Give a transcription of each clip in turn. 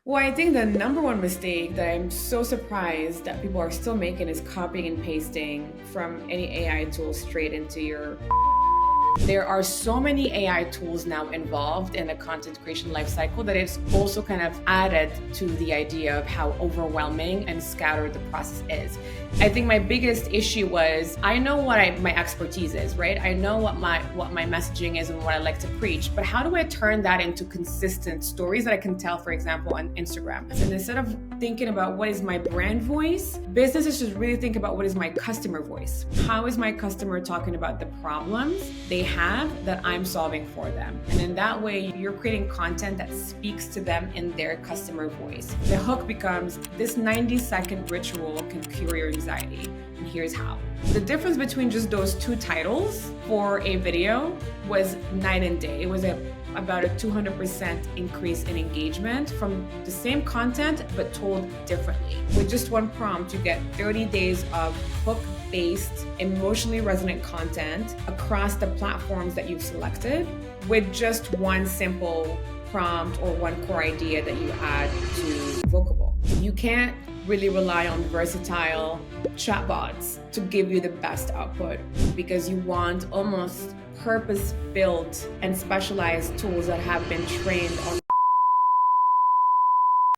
Well, I think the number one mistake that I'm so surprised that people are still making is copying and pasting from any AI tool straight into your. There are so many AI tools now involved in the content creation lifecycle that it's also kind of added to the idea of how overwhelming and scattered the process is. I think my biggest issue was I know what my expertise is, right? I know what my messaging is and what I like to preach, but how do I turn that into consistent stories that I can tell, for example, on Instagram? And instead of thinking about what is my brand voice, businesses should really think about what is my customer voice. How is my customer talking about the problems they have that I'm solving for them? And in that way, you're creating content that speaks to them in their customer voice. The hook becomes this 90-second ritual can cure your anxiety, and here's how. The difference between just those two titles for a video was night and day. It was about a 200% increase in engagement from the same content, but told differently. With just one prompt, you get 30 days of hook-based, emotionally resonant content across the platforms that you've selected with just one simple prompt or one core idea that you add to Vocable. You can't really rely on versatile chatbots to give you the best output because you want almost purpose-built and specialized tools that have been trained on.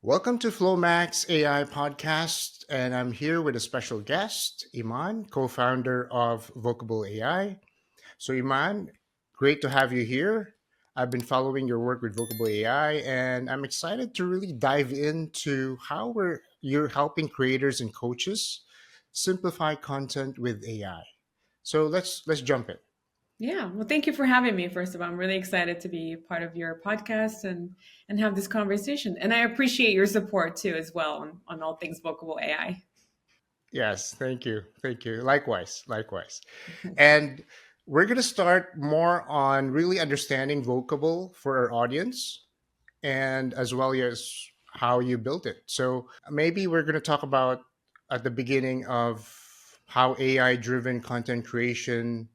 Welcome to FlowMax AI Podcast, and I'm here with a special guest, Iman, co-founder of Vocable AI. So Iman, great to have you here. I've been following your work with Vocable AI, and I'm excited to really dive into how you're helping creators and coaches simplify content with AI. So let's jump in. Yeah, well, thank you for having me. First of all, I'm really excited to be part of your podcast and have this conversation. And I appreciate your support too, as well, on all things Vocable AI. Yes, thank you. Thank you. Likewise, likewise. And we're going to start more on really understanding Vocable for our audience and as well as how you built it. So maybe we're going to talk about at the beginning of how AI driven content creation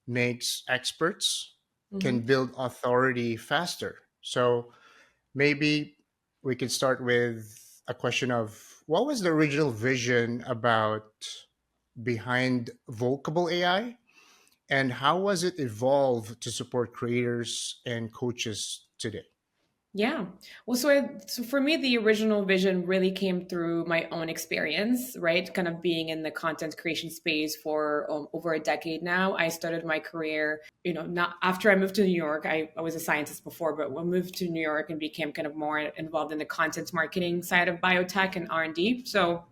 makes experts can Mhm. build authority faster. So maybe we could start with a question of what was the original vision about behind Vocable AI and how was it evolved to support creators and coaches today? Yeah. Well, so for me, the original vision really came through my own experience, right? Kind of being in the content creation space for over a decade now. I started my career, not after I moved to New York. I was a scientist before, but we moved to New York and became kind of more involved in the content marketing side of biotech and R&D. So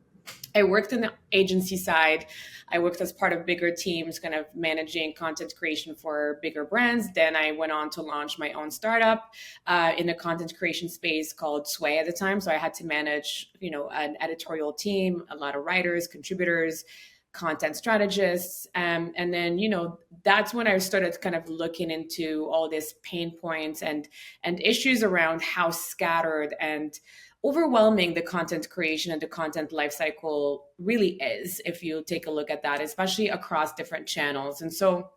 I worked in the agency side. I worked as part of bigger teams, kind of managing content creation for bigger brands. Then I went on to launch my own startup in the content creation space called Sway at the time. So I had to manage, an editorial team, a lot of writers, contributors, content strategists. And then, that's when I started kind of looking into all these pain points and issues around how scattered and overwhelming the content creation and the content lifecycle really is if you take a look at that, especially across different channels. And so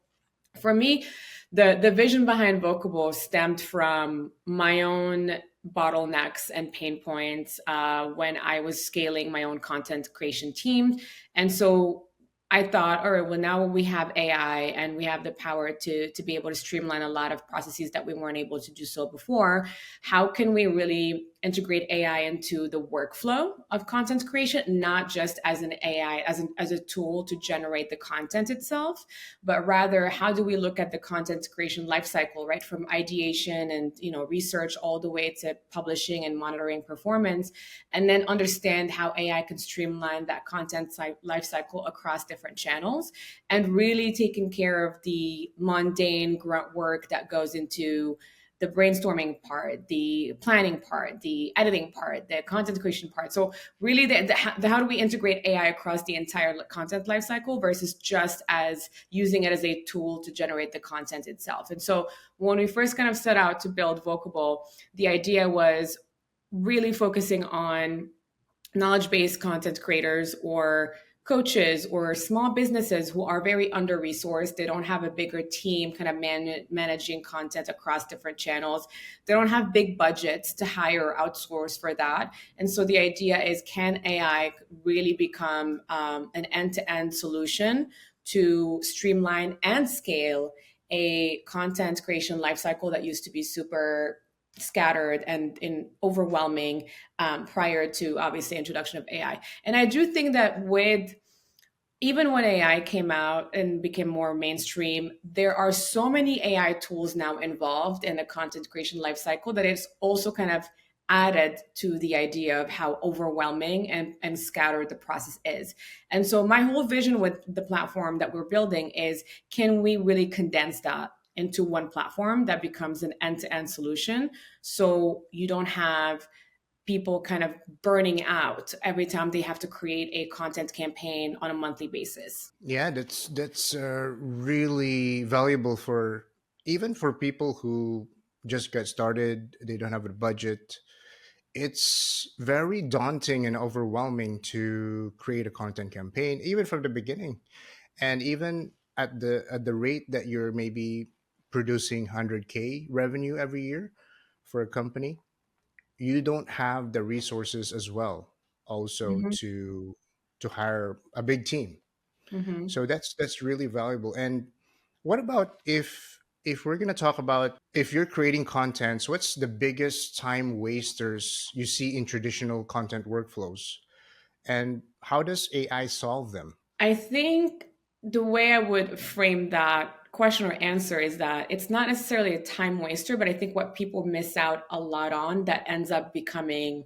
for me, the vision behind Vocable stemmed from my own bottlenecks and pain points when I was scaling my own content creation team. And so I thought, all right, well, now we have AI and we have the power to be able to streamline a lot of processes that we weren't able to do so before. How can we really integrate AI into the workflow of content creation, not just as an AI, as a tool to generate the content itself, but rather how do we look at the content creation lifecycle, right? From ideation and research all the way to publishing and monitoring performance, and then understand how AI can streamline that content lifecycle across different channels and really taking care of the mundane grunt work that goes into the brainstorming part, the planning part, the editing part, the content creation part. So really the how do we integrate AI across the entire content lifecycle versus just as using it as a tool to generate the content itself. And so when we first kind of set out to build Vocable, the idea was really focusing on knowledge-based content creators or coaches or small businesses who are very under resourced. They don't have a bigger team kind of managing content across different channels. They don't have big budgets to hire or outsource for that. And so the idea is, can AI really become an end-to-end solution to streamline and scale a content creation lifecycle that used to be super scattered and in overwhelming prior to obviously introduction of AI. And I do think that with even when AI came out and became more mainstream, there are so many AI tools now involved in the content creation lifecycle that it's also kind of added to the idea of how overwhelming and scattered the process is. And so my whole vision with the platform that we're building is, can we really condense that into one platform that becomes an end-to-end solution, so you don't have people kind of burning out every time they have to create a content campaign on a monthly basis. Yeah, that's really valuable for even for people who just get started. They don't have a budget. It's very daunting and overwhelming to create a content campaign, even from the beginning, and even at the rate that you're maybe producing 100K revenue every year for a company, you don't have the resources as well also Mm-hmm. to hire a big team. Mm-hmm. So that's really valuable. And what about if we're going to talk about if you're creating contents, what's the biggest time wasters you see in traditional content workflows, and how does AI solve them? I think the way I would frame that question or answer is that it's not necessarily a time waster, but I think what people miss out a lot on that ends up becoming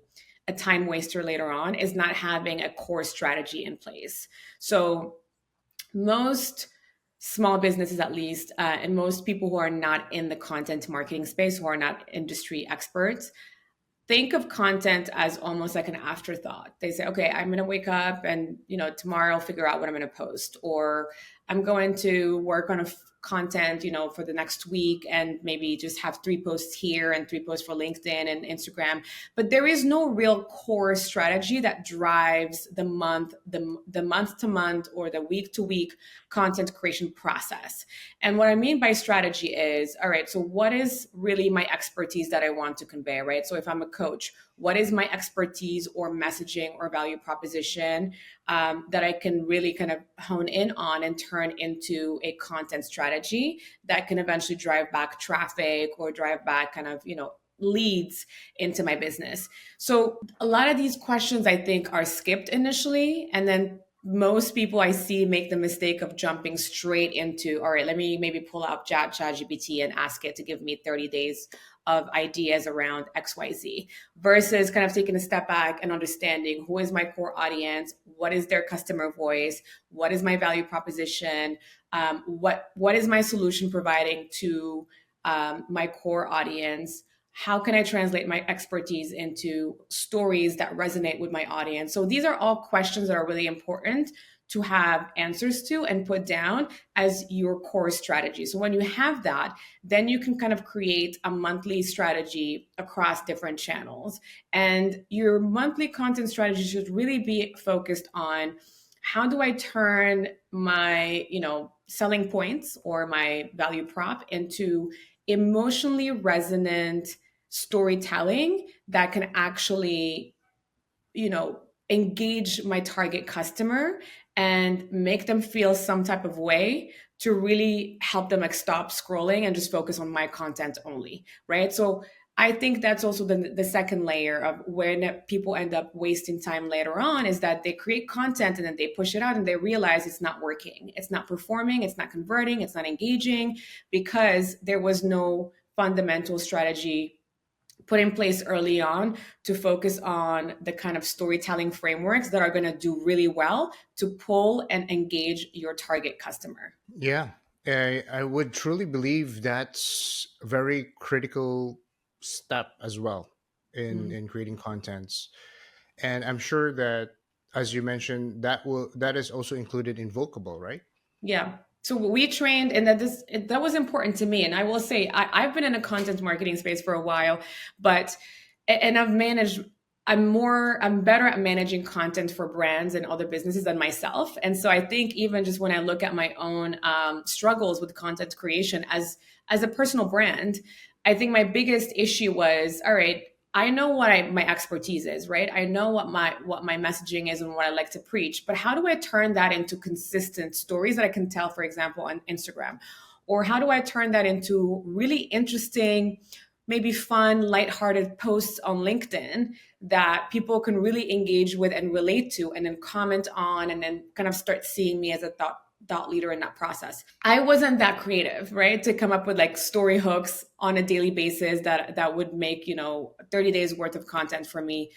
a time waster later on is not having a core strategy in place. So most small businesses, at least, and most people who are not in the content marketing space, who are not industry experts, think of content as almost like an afterthought. They say, okay, I'm going to wake up and, tomorrow I'll figure out what I'm going to post, or I'm going to work on content, for the next week and maybe just have 3 posts here and 3 posts for LinkedIn and Instagram. But there is no real core strategy that drives the month to month or the week to week content creation process. And what I mean by strategy is, all right, so what is really my expertise that I want to convey, right? So if I'm a coach, what is my expertise or messaging or value proposition that I can really kind of hone in on and turn into a content strategy that can eventually drive back traffic or drive back kind of, leads into my business. So a lot of these questions I think are skipped initially, and then most people I see make the mistake of jumping straight into, all right, let me maybe pull out ChatGPT and ask it to give me 30 days of ideas around XYZ, versus kind of taking a step back and understanding, who is my core audience, what is their customer voice, what is my value proposition, what is my solution providing to my core audience, how can I translate my expertise into stories that resonate with my audience. So these are all questions that are really important to have answers to and put down as your core strategy. So when you have that, then you can kind of create a monthly strategy across different channels. And your monthly content strategy should really be focused on, how do I turn my, selling points or my value prop into emotionally resonant storytelling that can actually, engage my target customer and make them feel some type of way, to really help them like stop scrolling and just focus on my content only, right? So I think that's also the second layer of when people end up wasting time later on, is that they create content and then they push it out and they realize it's not working, it's not performing, it's not converting, it's not engaging, because there was no fundamental strategy put in place early on to focus on the kind of storytelling frameworks that are going to do really well to pull and engage your target customer. Yeah, I would truly believe that's a very critical step as well Mm. in creating contents. And I'm sure that, as you mentioned, that is also included in Vocable, right? Yeah. So we trained, and that was important to me. And I will say, I've been in a content marketing space for a while, but and I've managed I'm better at managing content for brands and other businesses than myself. And so I think even just when I look at my own struggles with content creation as a personal brand, I think my biggest issue was, all right, I know what my expertise is, right? I know what my messaging is and what I like to preach, but how do I turn that into consistent stories that I can tell, for example, on Instagram? Or how do I turn that into really interesting, maybe fun, lighthearted posts on LinkedIn that people can really engage with and relate to and then comment on and then kind of start seeing me as a thought leader in that process. I wasn't that creative, right? To come up with like story hooks on a daily basis that would make, 30 days worth of content for me.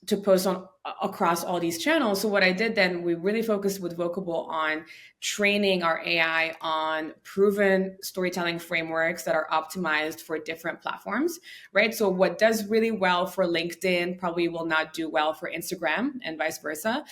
To post on across all these channels. So what I did then, we really focused with Vocable on training our AI on proven storytelling frameworks that are optimized for different platforms, right? So what does really well for LinkedIn probably will not do well for Instagram and vice versa.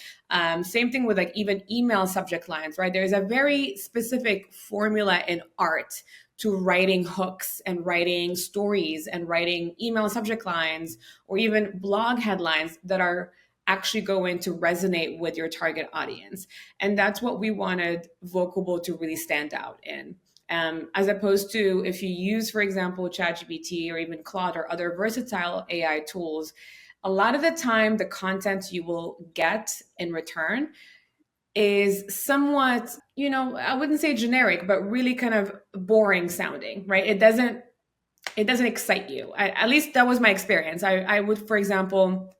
Same thing with like even email subject lines, right? There's a very specific formula in art to writing hooks and writing stories and writing email subject lines or even blog headlines that are actually going to resonate with your target audience. And that's what we wanted Vocable to really stand out in. As opposed to if you use, for example, ChatGPT or even Claude or other versatile AI tools, a lot of the time the content you will get in return is somewhat, I wouldn't say generic, but really kind of boring sounding, right? It doesn't excite you. At least that was my experience. I would, for example,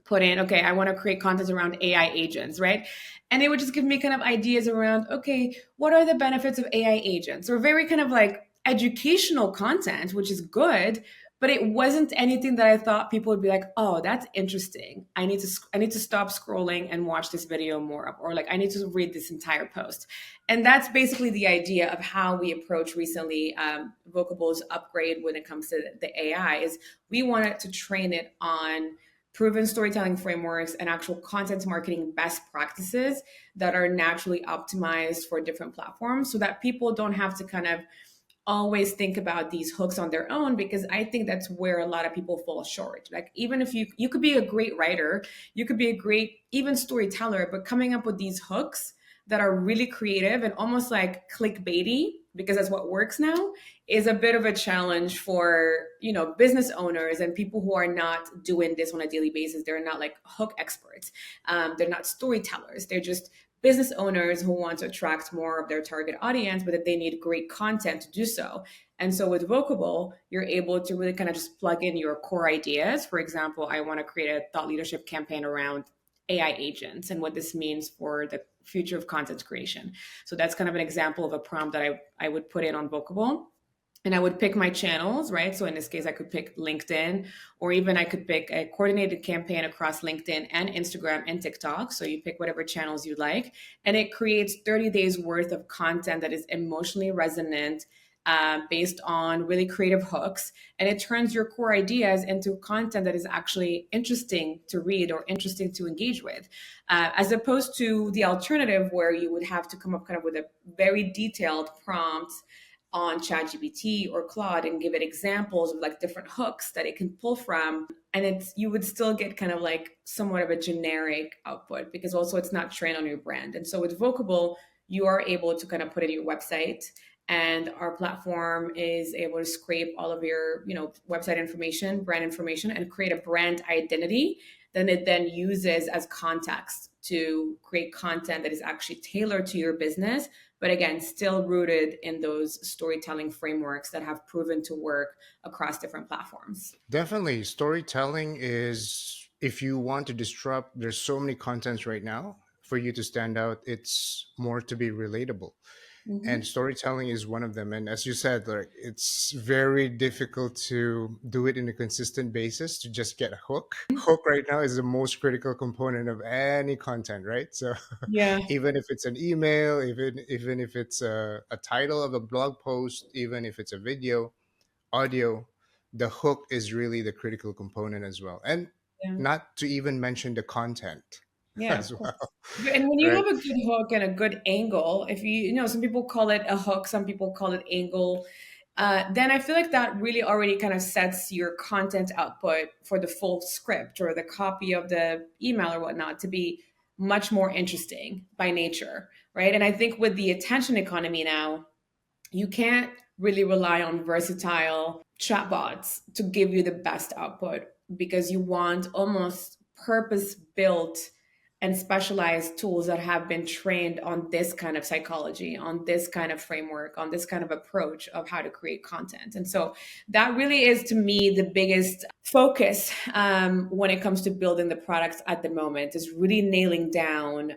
put in, okay, I want to create content around AI agents, right? And it would just give me kind of ideas around, okay, what are the benefits of AI agents? Or very kind of like educational content, which is good, but it wasn't anything that I thought people would be like, oh, that's interesting. I need to stop scrolling and watch this video more of, or like I need to read this entire post. And that's basically the idea of how we approach recently Vocable's upgrade when it comes to the AI is we wanted to train it on proven storytelling frameworks and actual content marketing best practices that are naturally optimized for different platforms so that people don't have to kind of always think about these hooks on their own, because I think that's where a lot of people fall short. Like even if you could be a great writer, you could be a great even storyteller, but coming up with these hooks that are really creative and almost like clickbaity, because that's what works now, is a bit of a challenge for, business owners and people who are not doing this on a daily basis. They're not like hook experts. They're not storytellers. They're just business owners who want to attract more of their target audience, but that they need great content to do so. And so with Vocable, you're able to really kind of just plug in your core ideas. For example, I want to create a thought leadership campaign around AI agents and what this means for the future of content creation. So that's kind of an example of a prompt that I would put in on Vocable. And I would pick my channels, right? So in this case, I could pick LinkedIn, or even I could pick a coordinated campaign across LinkedIn and Instagram and TikTok. So you pick whatever channels you like, and it creates 30 days worth of content that is emotionally resonant, based on really creative hooks. And it turns your core ideas into content that is actually interesting to read or interesting to engage with, as opposed to the alternative where you would have to come up kind of with a very detailed prompt on ChatGPT or Claude and give it examples of like different hooks that it can pull from. And you would still get kind of like somewhat of a generic output because also it's not trained on your brand. And so with Vocable, you are able to kind of put in your website, and our platform is able to scrape all of your, website information, brand information, and create a brand identity. Then it then uses as context to create content that is actually tailored to your business, but again, still rooted in those storytelling frameworks that have proven to work across different platforms. Definitely. Storytelling is, if you want to disrupt, there's so many contents right now. For you to stand out, it's more to be relatable. And Mhm. storytelling is one of them. And as you said, like it's very difficult to do it in a consistent basis to just get a hook. Hook right now is the most critical component of any content, right? So Yeah. even if it's an email, even if it's a title of a blog post, even if it's a video, audio, the hook is really the critical component as well. And Yeah. not to even mention the content Yeah, of as course. well, And when you right? have a good hook and a good angle, if some people call it a hook, some people call it angle. then I feel like that really already kind of sets your content output for the full script or the copy of the email or whatnot to be much more interesting by nature, right? And I think with the attention economy now, you can't really rely on versatile chatbots to give you the best output because you want almost purpose built and specialized tools that have been trained on this kind of psychology, on this kind of framework, on this kind of approach of how to create content. And so that really is, to me, the biggest focus when it comes to building the products at the moment is really nailing down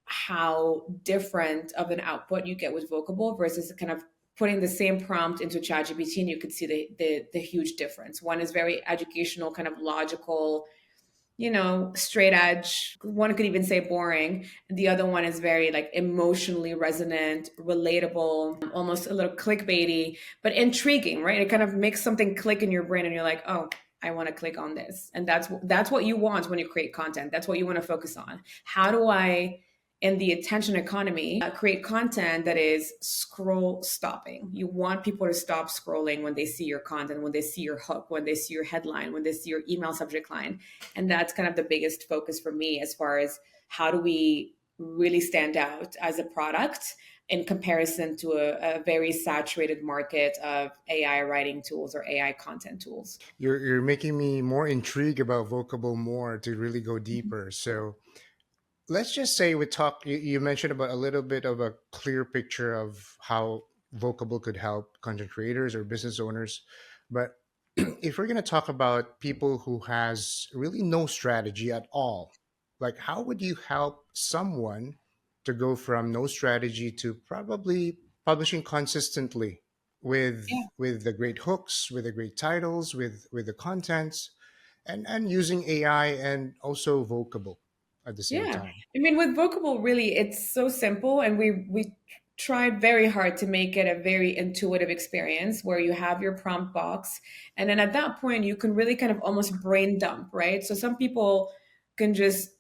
how different of an output you get with Vocable versus kind of putting the same prompt into ChatGPT, and you could see the huge difference. One is very educational, kind of logical, straight edge. One could even say boring. The other one is very like emotionally resonant, relatable, almost a little clickbaity, but intriguing, right? It kind of makes something click in your brain and you're like, oh, I want to click on this. And that's what you want when you create content. That's what you want to focus on. How do I, in the attention economy, create content that is scroll stopping? You want people to stop scrolling when they see your content, when they see your hook, when they see your headline, when they see your email subject line. And that's kind of the biggest focus for me as far as how do we really stand out as a product in comparison to a very saturated market of AI writing tools or AI content tools. You're making me more intrigued about Vocable more to really go Mhm. deeper. So let's just say you mentioned about a little bit of a clear picture of how Vocable could help content creators or business owners. But if we're going to talk about people who has really no strategy at all, like how would you help someone to go from no strategy to probably publishing consistently with the great hooks, with the great titles, with the contents, and using AI and also Vocable at the same Yeah. time? I mean, with Vocable, really, it's so simple. And we tried very hard to make it a very intuitive experience where you have your prompt box. And then at that point, you can really kind of almost brain dump, right? So some people can just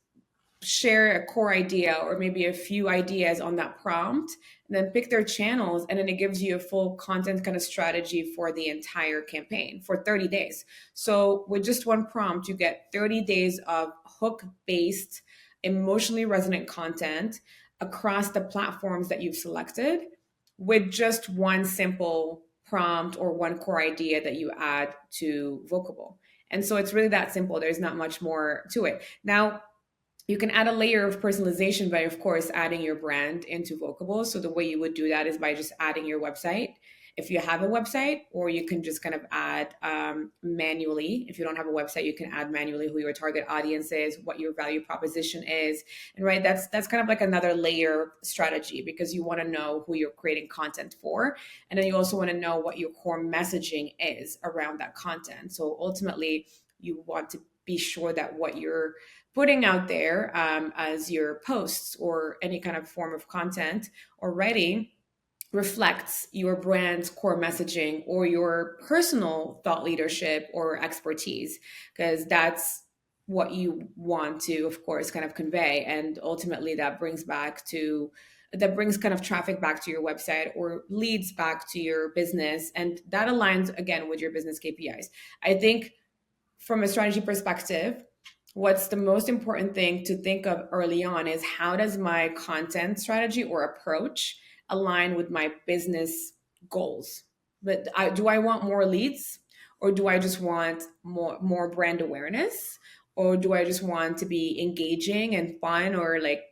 share a core idea or maybe a few ideas on that prompt and then pick their channels, and then it gives you a full content kind of strategy for the entire campaign for 30 days. So with just one prompt you get 30 days of hook based, emotionally resonant content across the platforms that you've selected with just one simple prompt or one core idea that you add to Vocable. And so it's really that simple. There's not much more to it. Now, you can add a layer of personalization by, of course, adding your brand into Vocable. So the way you would do that is by just adding your website if you have a website, or you can just kind of add manually. If you don't have a website, you can add manually who your target audience is, what your value proposition is, and right, that's kind of like another layer strategy because you want to know who you're creating content for, and then you also want to know what your core messaging is around that content. So ultimately, you want to be sure that what you're putting out there as your posts or any kind of form of content or writing reflects your brand's core messaging or your personal thought leadership or expertise, because that's what you want to, of course, kind of convey. And ultimately, that brings kind of traffic back to your website or leads back to your business. And that aligns again with your business KPIs. I think from a strategy perspective, what's the most important thing to think of early on is how does my content strategy or approach align with my business goals? But do I want more leads, or do I just want more brand awareness, or do I just want to be engaging and fun, or like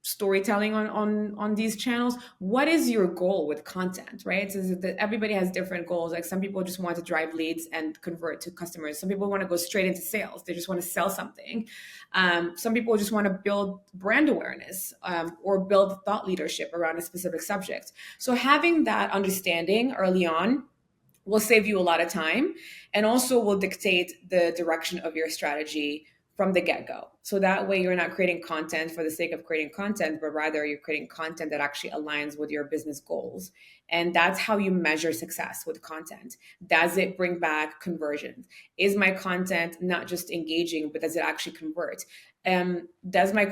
storytelling on these channels? What is your goal with content, right? So that everybody has different goals. Like some people just want to drive leads and convert to customers. Some people want to go straight into sales. They just want to sell something. Some people just want to build brand awareness, or build thought leadership around a specific subject. So having that understanding early on will save you a lot of time and also will dictate the direction of your strategy from the get-go. So that way you're not creating content for the sake of creating content, but rather you're creating content that actually aligns with your business goals. And that's how you measure success with content. Does it bring back conversions? Is my content not just engaging, but does it actually convert? Does my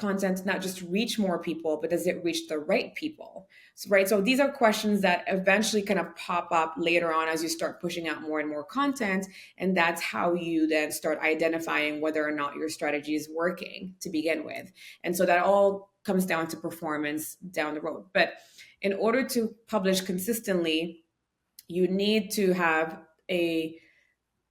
content not just reach more people, but does it reach the right people? So, right. So these are questions that eventually kind of pop up later on as you start pushing out more and more content. And that's how you then start identifying whether or not your strategy is working to begin with. And so that all comes down to performance down the road. But in order to publish consistently, you need to have a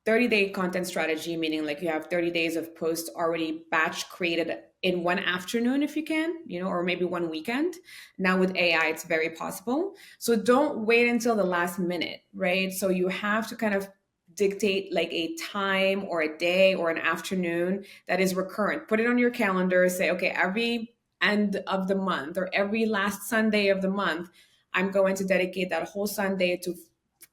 30-day content strategy, meaning like you have 30 days of posts already batch created in one afternoon if you can, or maybe one weekend. Now with AI, it's very possible. So don't wait until the last minute, right? So you have to kind of dictate like a time or a day or an afternoon that is recurrent. Put it on your calendar, say, okay, every end of the month or every last Sunday of the month, I'm going to dedicate that whole Sunday to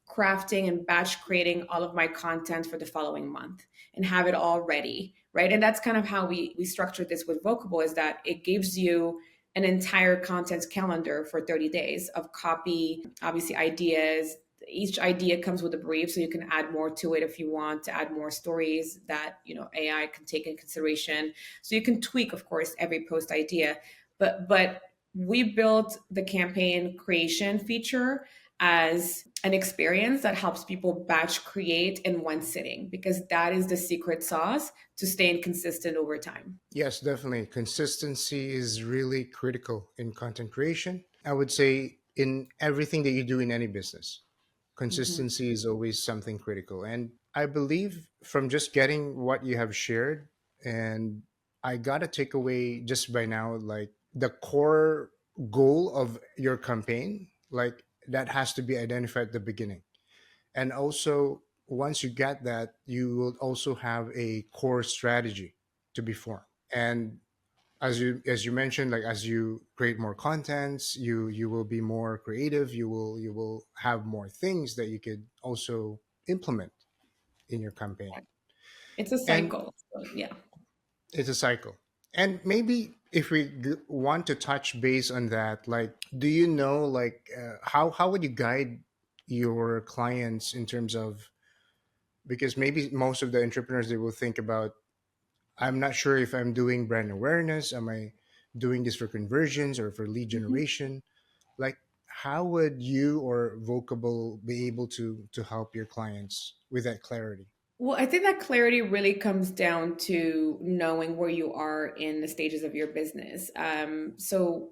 crafting and batch creating all of my content for the following month and have it all ready, right? And that's kind of how we structured this with Vocable, is that it gives you an entire content calendar for 30 days of copy, obviously ideas. Each idea comes with a brief, so you can add more to it if you want to add more stories that AI can take in consideration. So you can tweak, of course, every post idea, but we built the campaign creation feature as an experience that helps people batch create in one sitting, because that is the secret sauce to staying consistent over time. Yes, definitely. Consistency is really critical in content creation. I would say in everything that you do in any business, Mhm. consistency is always something critical. And I believe from just getting what you have shared, and I got a takeaway just by now, like the core goal of your campaign, like that has to be identified at the beginning. And also, once you get that, you will also have a core strategy to be formed. And as you mentioned, like as you create more contents, you will be more creative. You will have more things that you could also implement in your campaign. It's a And cycle. So, yeah. it's a cycle. And maybe if we want to touch base on that, like, do you know, like, how would you guide your clients in terms of, because maybe most of the entrepreneurs, they will think about, I'm not sure if I'm doing brand awareness, am I doing this for conversions or for lead Mhm. generation? Like, how would you or Vocable be able to help your clients with that clarity? Well, I think that clarity really comes down to knowing where you are in the stages of your business. So,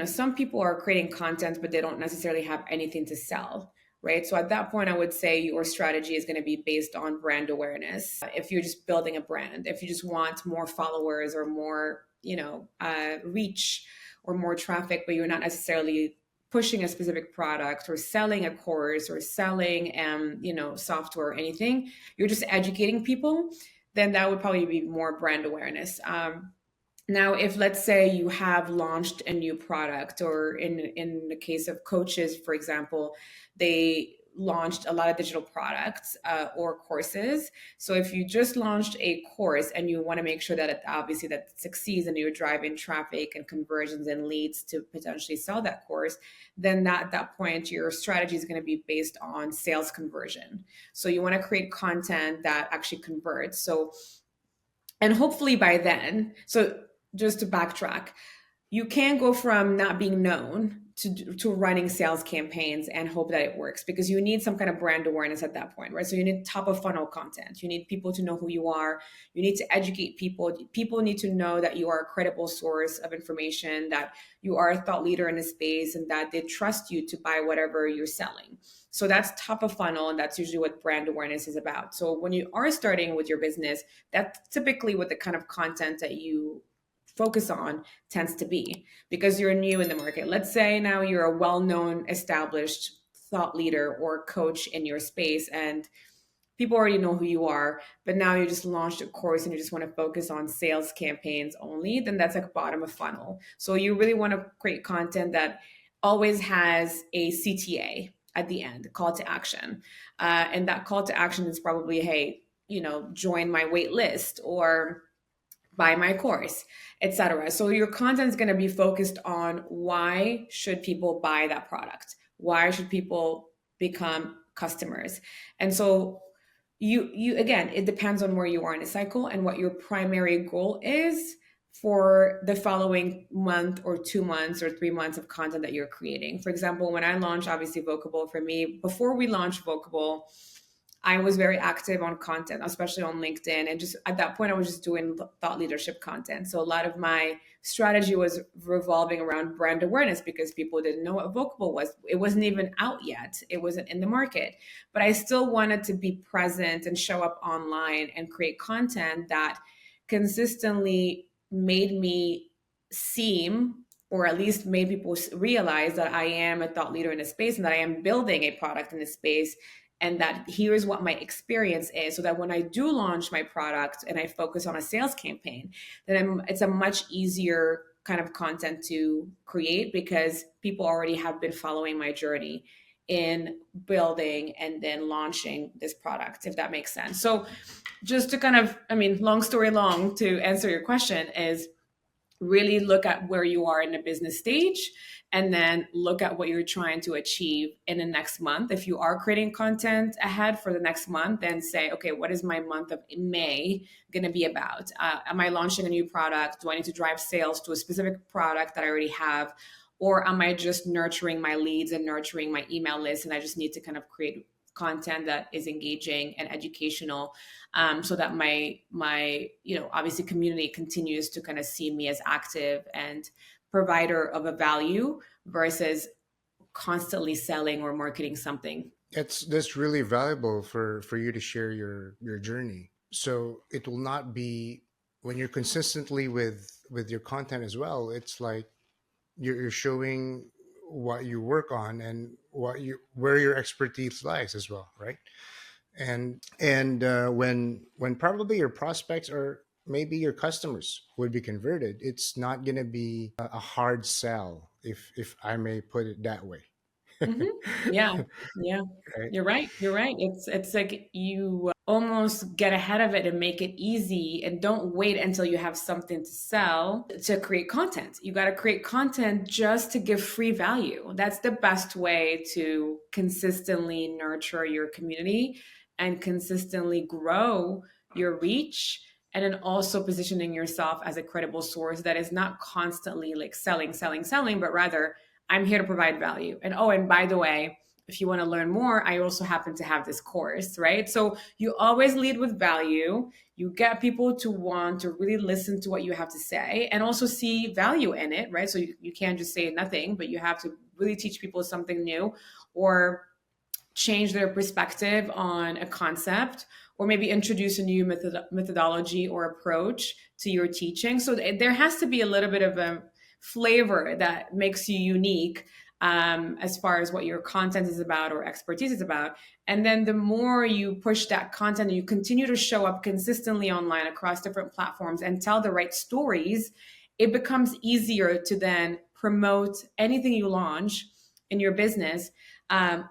some people are creating content, but they don't necessarily have anything to sell, right? So at that point, I would say your strategy is going to be based on brand awareness. If you're just building a brand, if you just want more followers or more, reach or more traffic, but you're not necessarily pushing a specific product or selling a course or selling, software or anything, you're just educating people, then that would probably be more brand awareness. Now, if let's say you have launched a new product, or in the case of coaches, for example, they launched a lot of digital products or courses. So if you just launched a course and you want to make sure that it obviously that it succeeds and you're driving traffic and conversions and leads to potentially sell that course, then at that point your strategy is going to be based on sales conversion. So you want to create content that actually converts. So, and hopefully by then, so just to backtrack, you can go from not being known to running sales campaigns and hope that it works, because you need some kind of brand awareness at that point, right? So you need top of funnel content. You need people to know who you are. You need to educate people. People need to know that you are a credible source of information, that you are a thought leader in the space, and that they trust you to buy whatever you're selling. So that's top of funnel, and that's usually what brand awareness is about. So when you are starting with your business, that's typically what the kind of content that you focus on tends to be, because you're new in the market. Let's say now you're a well-known established thought leader or coach in your space, and people already know who you are, but now you just launched a course and you just want to focus on sales campaigns only, then that's like bottom of funnel. So you really want to create content that always has a CTA at the end, call to action. And that call to action is probably, hey, join my wait list, or buy my course, etc. So your content is going to be focused on why should people buy that product? Why should people become customers? And so you again, it depends on where you are in a cycle and what your primary goal is for the following month or 2 months or 3 months of content that you're creating. For example, when I launched, obviously, Vocable, for me, before we launched Vocable, I was very active on content, especially on LinkedIn. And just at that point, I was just doing thought leadership content. So a lot of my strategy was revolving around brand awareness because people didn't know what Vocable was. It wasn't even out yet, it wasn't in the market. But I still wanted to be present and show up online and create content that consistently made me seem, or at least made people realize, that I am a thought leader in a space and that I am building a product in this space, and that here's what my experience is, so that when I do launch my product and I focus on a sales campaign, then it's a much easier kind of content to create because people already have been following my journey in building and then launching this product, if that makes sense. So just to kind of, I mean, long story long, to answer your question, is really look at where you are in the business stage and then look at what you're trying to achieve in the next month. If you are creating content ahead for the next month, then say, okay, what is my month of May going to be about? Am I launching a new product? Do I need to drive sales to a specific product that I already have? Or am I just nurturing my leads and nurturing my email list, and I just need to kind of create content that is engaging and educational, so that my obviously community continues to kind of see me as active and provider of a value versus constantly selling or marketing something. That's really valuable for you to share your journey. So it will not be, when you're consistently with your content as well, it's like you're showing what you work on and where your expertise lies as well, right? And when probably your prospects or maybe your customers would be converted, it's not going to be a hard sell, if I may put it that way. Hmm. Yeah, yeah, Right. you're right. You're right. It's like you almost get ahead of it and make it easy, and don't wait until you have something to sell to create content. You got to create content just to give free value. That's the best way to consistently nurture your community and consistently grow your reach. And then also positioning yourself as a credible source that is not constantly like selling, selling, selling, but rather, I'm here to provide value. And oh, and by the way, if you want to learn more, I also happen to have this course, right? So you always lead with value. You get people to want to really listen to what you have to say and also see value in it, right? So you can't just say nothing, but you have to really teach people something new or change their perspective on a concept, or maybe introduce a new methodology or approach to your teaching. So there has to be a little bit of a flavor that makes you unique, as far as what your content is about or expertise is about. And then the more you push that content and you continue to show up consistently online across different platforms and tell the right stories, it becomes easier to then promote anything you launch in your business,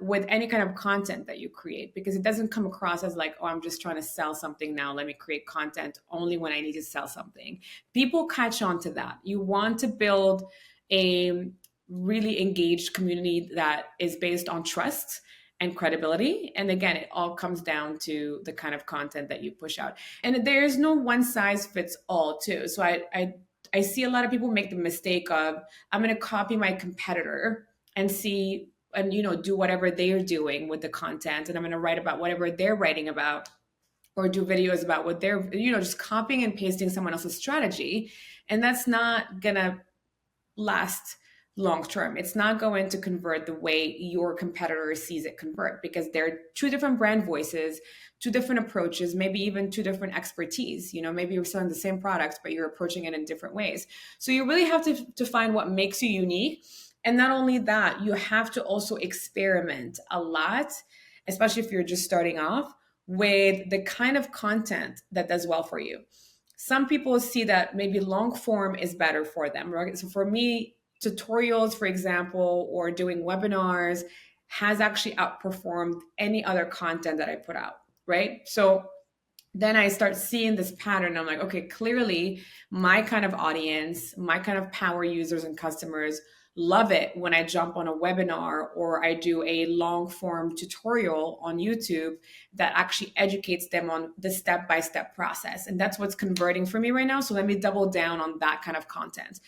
with any kind of content that you create, because it doesn't come across as like, oh, I'm just trying to sell something now, let me create content only when I need to sell something. People catch on to that. You want to build a really engaged community that is based on trust and credibility. And again, it all comes down to the kind of content that you push out. And there's no one size fits all too. So I see a lot of people make the mistake of, I'm going to copy my competitor and see, and do whatever they're doing with the content, and I'm going to write about whatever they're writing about, or do videos about what they're just copying and pasting someone else's strategy. And that's not going to last long term. It's not going to convert the way your competitor sees it convert, because they're two different brand voices, two different approaches, maybe even two different expertise. Maybe you're selling the same product, but you're approaching it in different ways. So you really have to find what makes you unique. And not only that, you have to also experiment a lot, especially if you're just starting off, with the kind of content that does well for you. Some people see that maybe long form is better for them, right? So for me, tutorials, for example, or doing webinars has actually outperformed any other content that I put out, right? So then I start seeing this pattern. I'm like, okay, clearly my kind of audience, my kind of power users and customers love it when I jump on a webinar or I do a long form tutorial on YouTube that actually educates them on the step-by-step process. And that's what's converting for me right now. So let me double down on that kind of content.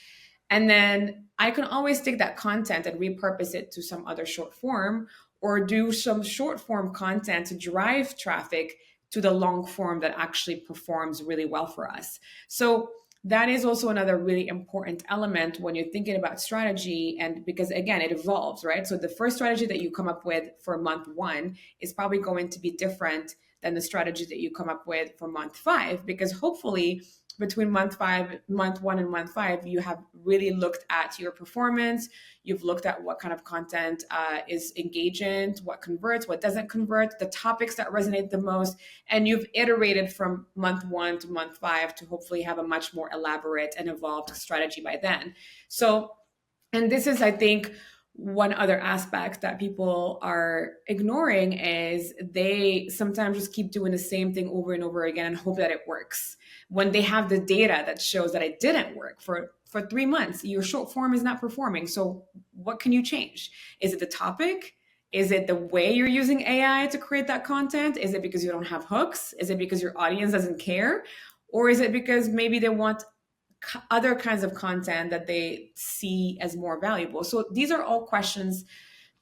And then I can always take that content and repurpose it to some other short form, or do some short form content to drive traffic to the long form that actually performs really well for us. So that is also another really important element when you're thinking about strategy. And because again, it evolves, right? So the first strategy that you come up with for month one is probably going to be different than the strategy that you come up with for month five, because hopefully between month one and month five, you have really looked at your performance. You've looked at what kind of content is engaging, what converts, what doesn't convert, the topics that resonate the most. And you've iterated from month one to month five to hopefully have a much more elaborate and evolved strategy by then. So, and this is, I think, one other aspect that people are ignoring is they sometimes just keep doing the same thing over and over again and hope that it works, when they have the data that shows that it didn't work for 3 months. Your short form is not performing. So what can you change? Is it the topic? Is it the way you're using AI to create that content? Is it because you don't have hooks? Is it because your audience doesn't care? Or is it because maybe they want other kinds of content that they see as more valuable? So these are all questions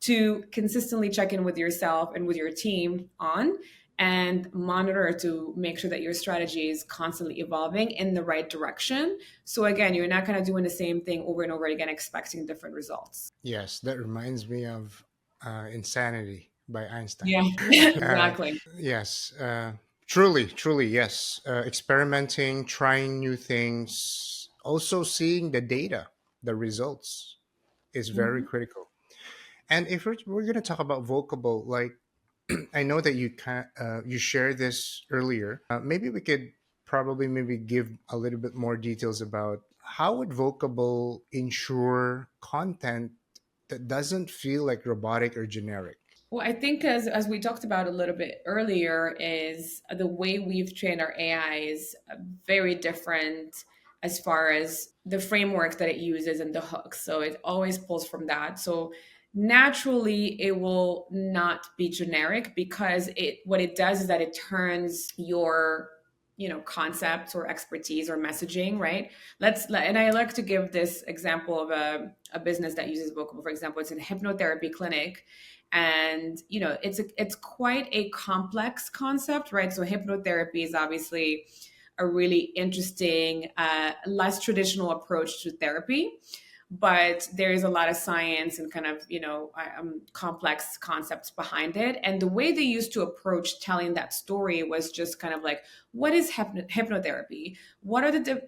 to consistently check in with yourself and with your team on, and monitor to make sure that your strategy is constantly evolving in the right direction. So again, you're not kind of doing the same thing over and over again, expecting different results. Yes, that reminds me of Insanity by Einstein. Yeah, exactly. Yes, truly, yes. Experimenting, trying new things, also seeing the data, the results is very Mhm. critical. And if we're going to talk about Vocable, like I know that you shared this earlier. Maybe we could probably maybe give a little bit more details about how would Vocable ensure content that doesn't feel like robotic or generic. Well, I think as we talked about a little bit earlier, is the way we've trained our AI is very different as far as the framework that it uses and the hooks. So it always pulls from that. So naturally it will not be generic, because it what it does is that it turns your concepts or expertise or messaging, right? And I like to give this example of a business that uses Vocable. For example, it's a hypnotherapy clinic, and it's quite a complex concept, right? So hypnotherapy is obviously a really interesting, less traditional approach to therapy, but there is a lot of science and kind of complex concepts behind it. And the way they used to approach telling that story was just kind of like, what is hypnotherapy? What are the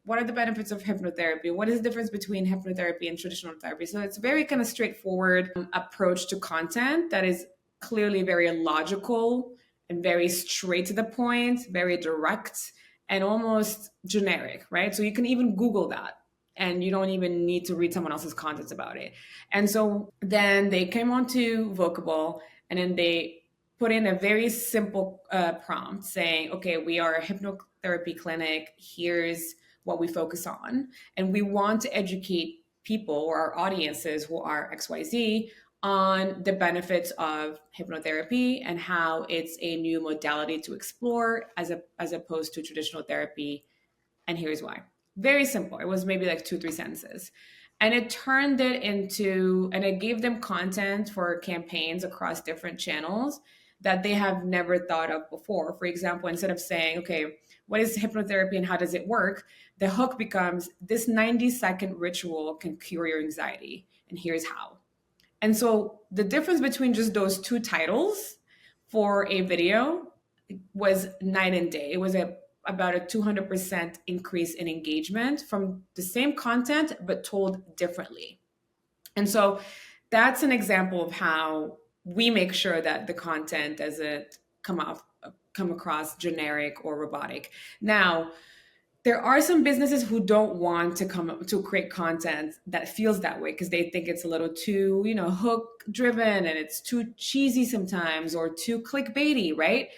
what are the benefits of hypnotherapy? What is the difference between hypnotherapy and traditional therapy? So it's very kind of straightforward approach to content that is clearly very logical and very straight to the point, very direct, and almost generic, right? So you can even Google that and you don't even need to read someone else's content about it. And so then they came onto Vocable, and then they put in a very simple prompt saying, okay, we are a hypnotherapy clinic. Here's what we focus on. And we want to educate people or our audiences who are XYZ on the benefits of hypnotherapy and how it's a new modality to explore as opposed to traditional therapy. And here's why. Very simple. It was maybe like 2-3 sentences. And it turned it into, and it gave them content for campaigns across different channels that they have never thought of before. For example, instead of saying, okay, what is hypnotherapy and how does it work? The hook becomes, this 90-second ritual can cure your anxiety. And here's how. And so the difference between just those two titles for a video was night and day. It was about a 200% increase in engagement from the same content, but told differently. And so that's an example of how we make sure that the content doesn't come across generic or robotic. Now, there are some businesses who don't want to create content that feels that way because they think it's a little too, hook driven, and it's too cheesy sometimes, or too clickbaity, right?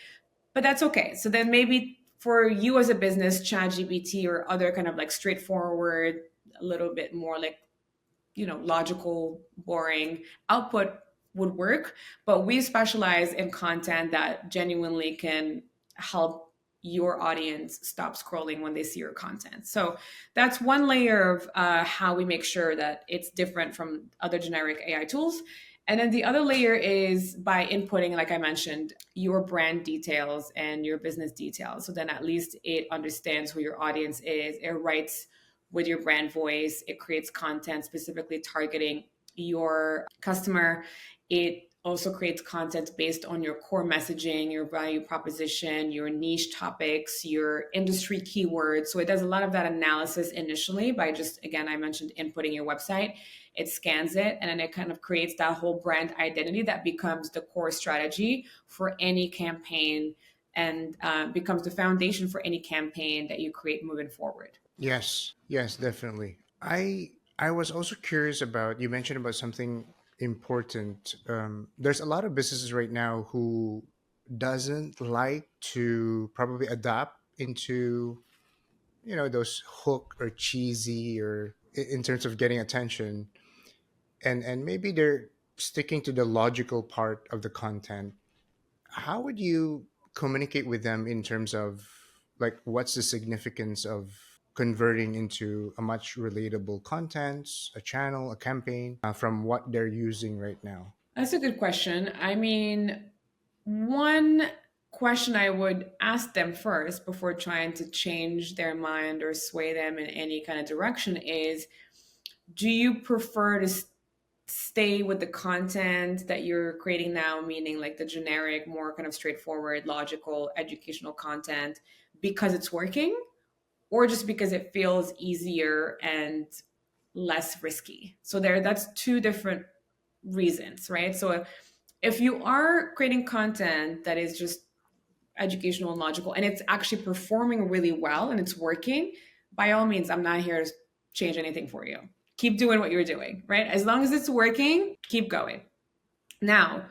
But that's okay. So then maybe for you as a business, ChatGPT or other kind of like straightforward, a little bit more like logical, boring output would work. But we specialize in content that genuinely can help your audience stop scrolling when they see your content. So that's one layer of how we make sure that it's different from other generic AI tools. And then the other layer is by inputting, like I mentioned, your brand details and your business details. So then at least it understands who your audience is. It writes with your brand voice. It creates content specifically targeting your customer. It also creates content based on your core messaging, your value proposition, your niche topics, your industry keywords. So it does a lot of that analysis initially by just, again, I mentioned inputting your website. It scans it, and then it kind of creates that whole brand identity that becomes the core strategy for any campaign and becomes the foundation for any campaign that you create moving forward. Yes, yes, definitely. I was also curious about, you mentioned about something important. There's a lot of businesses right now who doesn't like to probably adapt into those hook or cheesy or in terms of getting attention, and maybe they're sticking to the logical part of the content. How would you communicate with them in terms of, like, what's the significance of converting into a much relatable content, a channel, a campaign, from what they're using right now? That's a good question. I mean, one question I would ask them first before trying to change their mind or sway them in any kind of direction is, do you prefer to stay with the content that you're creating now, meaning like the generic, more kind of straightforward, logical, educational content because it's working, or just because it feels easier and less risky? So that's two different reasons, right? So if you are creating content that is just educational and logical and it's actually performing really well and it's working, by all means, I'm not here to change anything for you. Keep doing what you're doing, right? As long as it's working, keep going. Now,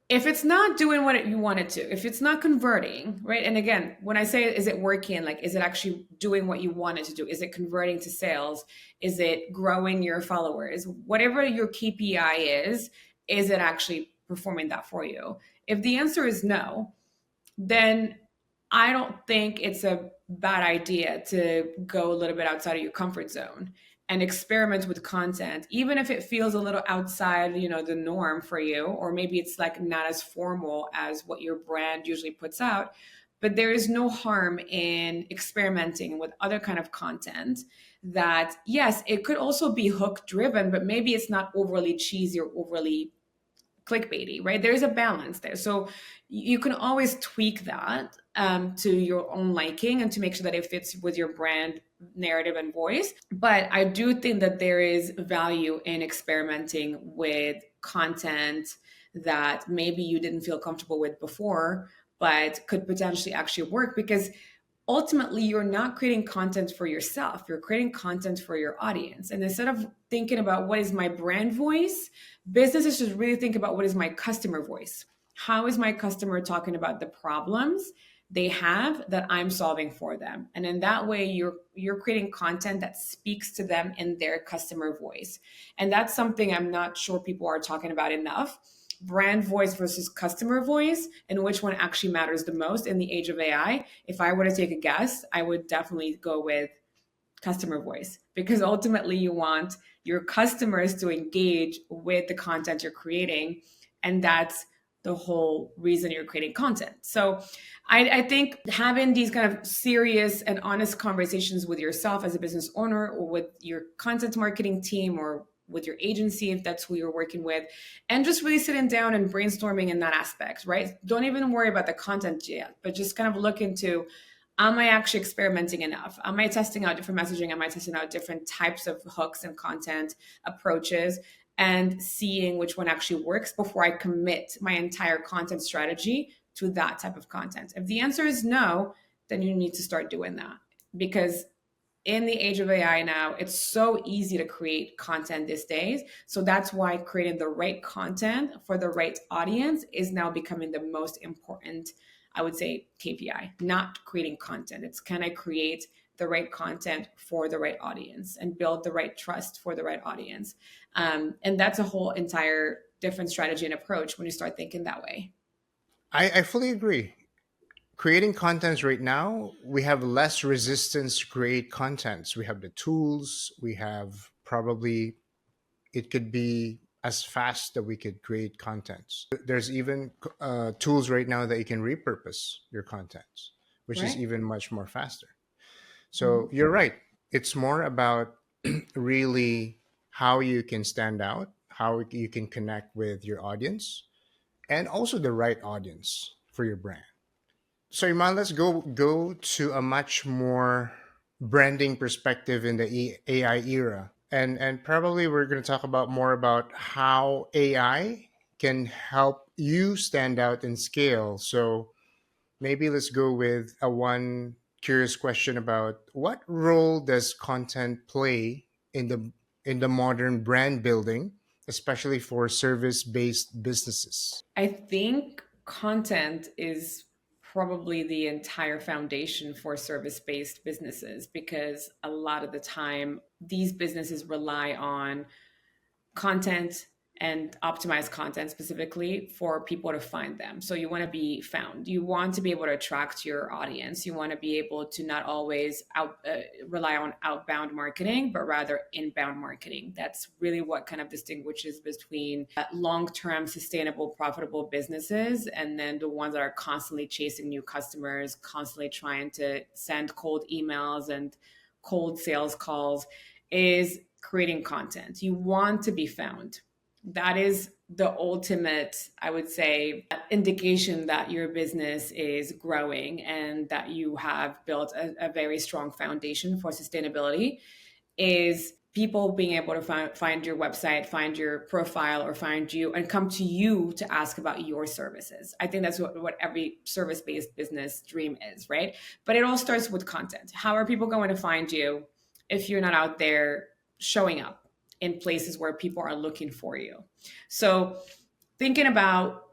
if it's not doing what you want it to, if it's not converting, right? And again, when I say, is it working? Like, is it actually doing what you want it to do? Is it converting to sales? Is it growing your followers? Whatever your KPI is it actually performing that for you? If the answer is no, then I don't think it's a bad idea to go a little bit outside of your comfort zone and experiment with content, even if it feels a little outside, the norm for you, or maybe it's like not as formal as what your brand usually puts out. But there is no harm in experimenting with other kind of content that, yes, it could also be hook driven, but maybe it's not overly cheesy or overly clickbaity, right? There's a balance there. So you can always tweak that to your own liking and to make sure that it fits with your brand narrative and voice. But I do think that there is value in experimenting with content that maybe you didn't feel comfortable with before, but could potentially actually work, because ultimately you're not creating content for yourself, you're creating content for your audience. And instead of thinking about what is my brand voice, businesses should really think about what is my customer voice. How is my customer talking about the problems they have that I'm solving for them? And in that way, you're creating content that speaks to them in their customer voice. And that's something I'm not sure people are talking about enough. Brand voice versus customer voice, and which one actually matters the most in the age of AI. If I were to take a guess, I would definitely go with customer voice, because ultimately you want your customers to engage with the content you're creating. And that's the whole reason you're creating content. So I think having these kind of serious and honest conversations with yourself as a business owner, or with your content marketing team, or with your agency, if that's who you're working with, and just really sitting down and brainstorming in that aspect, right? Don't even worry about the content yet, but just kind of look into, am I actually experimenting enough? Am I testing out different messaging? Am I testing out different types of hooks and content approaches, and seeing which one actually works before I commit my entire content strategy to that type of content? If the answer is no, then you need to start doing that, because in the age of AI now, it's so easy to create content these days. So that's why creating the right content for the right audience is now becoming the most important, I would say, KPI. Not creating content. It's, can I create the right content for the right audience and build the right trust for the right audience. And that's a whole entire different strategy and approach when you start thinking that way. I fully agree. Creating contents right now, we have less resistance to create contents. We have the tools, we have probably, it could be as fast that we could create contents. There's even tools right now that you can repurpose your contents, which is Right. even much more faster. So Mhm. you're right. It's more about really how you can stand out, how you can connect with your audience, and also the right audience for your brand. So Iman, let's go to a much more branding perspective in the AI era, and probably we're going to talk about more about how AI can help you stand out and scale. So maybe let's go with a one curious question about what role does content play in the modern brand building, especially for service-based businesses. I think content is probably the entire foundation for service based businesses because a lot of the time these businesses rely on content and optimize content specifically for people to find them. So you want to be found. You want to be able to attract your audience. You want to be able to not always rely on outbound marketing, but rather inbound marketing. That's really what kind of distinguishes between long-term, sustainable, profitable businesses and then the ones that are constantly chasing new customers, constantly trying to send cold emails and cold sales calls is creating content. You want to be found. That is the ultimate, I would say, indication that your business is growing and that you have built a very strong foundation for sustainability is people being able to find your website, find your profile, or find you and come to you to ask about your services. I think that's what every service based business dream is, right? But it all starts with content. How are people going to find you if you're not out there showing up in places where people are looking for you? So, thinking about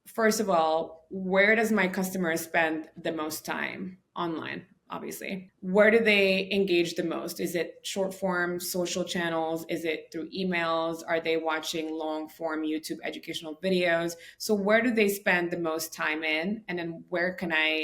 first of all, where does my customer spend the most time online? Obviously, where do they engage the most? Is it short form social channels? Is it through emails? Are they watching long form YouTube educational videos? So where do they spend the most time in? And then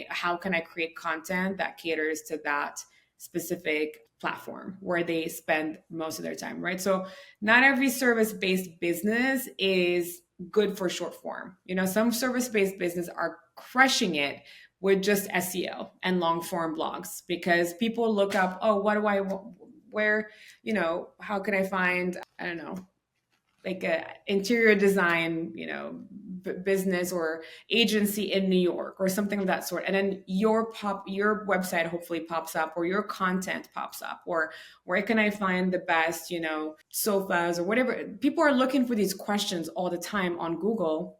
how can I create content that caters to that specific platform where they spend most of their time, right? So not every service based business is good for short form. You know, some service based business are crushing it with just SEO and long form blogs because people look up, oh, what do I, where, how can I find, I don't know, like a interior design, business or agency in New York or something of that sort. And then your website hopefully pops up or your content pops up or where can I find the best, sofas or whatever. People are looking for these questions all the time on Google.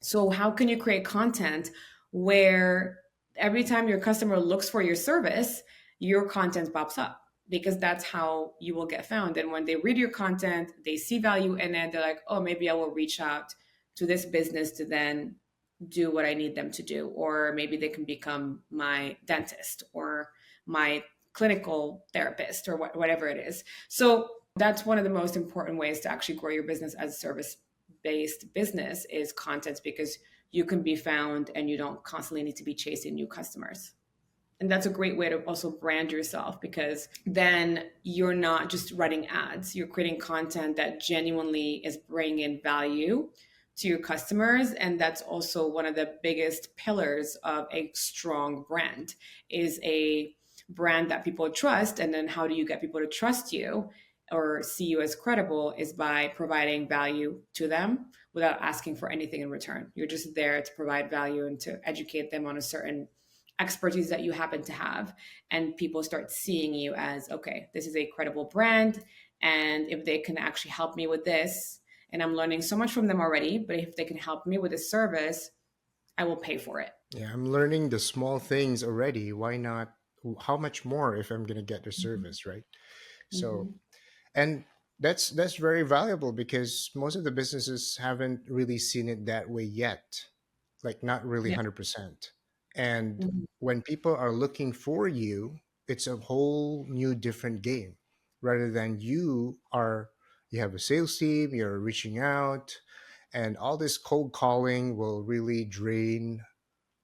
So how can you create content where every time your customer looks for your service, your content pops up? Because that's how you will get found. And when they read your content, they see value in it, they're like, oh, maybe I will reach out to this business to then do what I need them to do. Or maybe they can become my dentist or my clinical therapist or whatever it is. So that's one of the most important ways to actually grow your business as a service based business is content because you can be found and you don't constantly need to be chasing new customers. And that's a great way to also brand yourself because then you're not just running ads, you're creating content that genuinely is bringing value to your customers. And that's also one of the biggest pillars of a strong brand is a brand that people trust. And then how do you get people to trust you or see you as credible is by providing value to them without asking for anything in return. You're just there to provide value and to educate them on a certain expertise that you happen to have. And people start seeing you as, okay, this is a credible brand. And if they can actually help me with this, and I'm learning so much from them already, but if they can help me with a service, I will pay for it. Yeah, I'm learning the small things already. Why not? How much more if I'm going to get the Mhm. service, right? So, Mhm. and that's very valuable because most of the businesses haven't really seen it that way yet, like not really Yeah. 100%. And Mhm. when people are looking for you, it's a whole new different game rather than you have a sales team, you're reaching out, and all this cold calling will really drain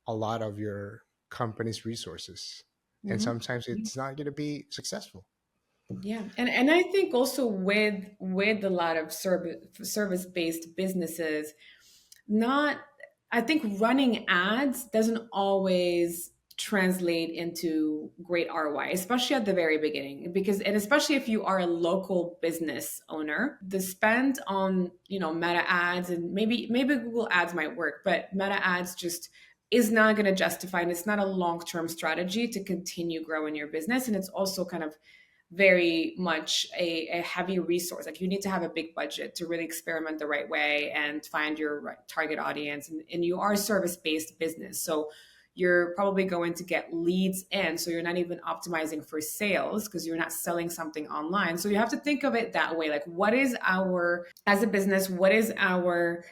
a lot of your company's resources. And Mhm. sometimes it's not going to be successful. Yeah, and I think also with a lot of service based businesses, not I think running ads doesn't always translate into great ROI, especially at the very beginning, because and especially if you are a local business owner, the spend on, meta ads and maybe Google ads might work, but meta ads just is not going to justify, and it's not a long-term strategy to continue growing your business. And it's also kind of very much a heavy resource. Like you need to have a big budget to really experiment the right way and find your right target audience. And you are a service based business. So you're probably going to get leads in. So you're not even optimizing for sales because you're not selling something online. So you have to think of it that way. Like, as a business, what is our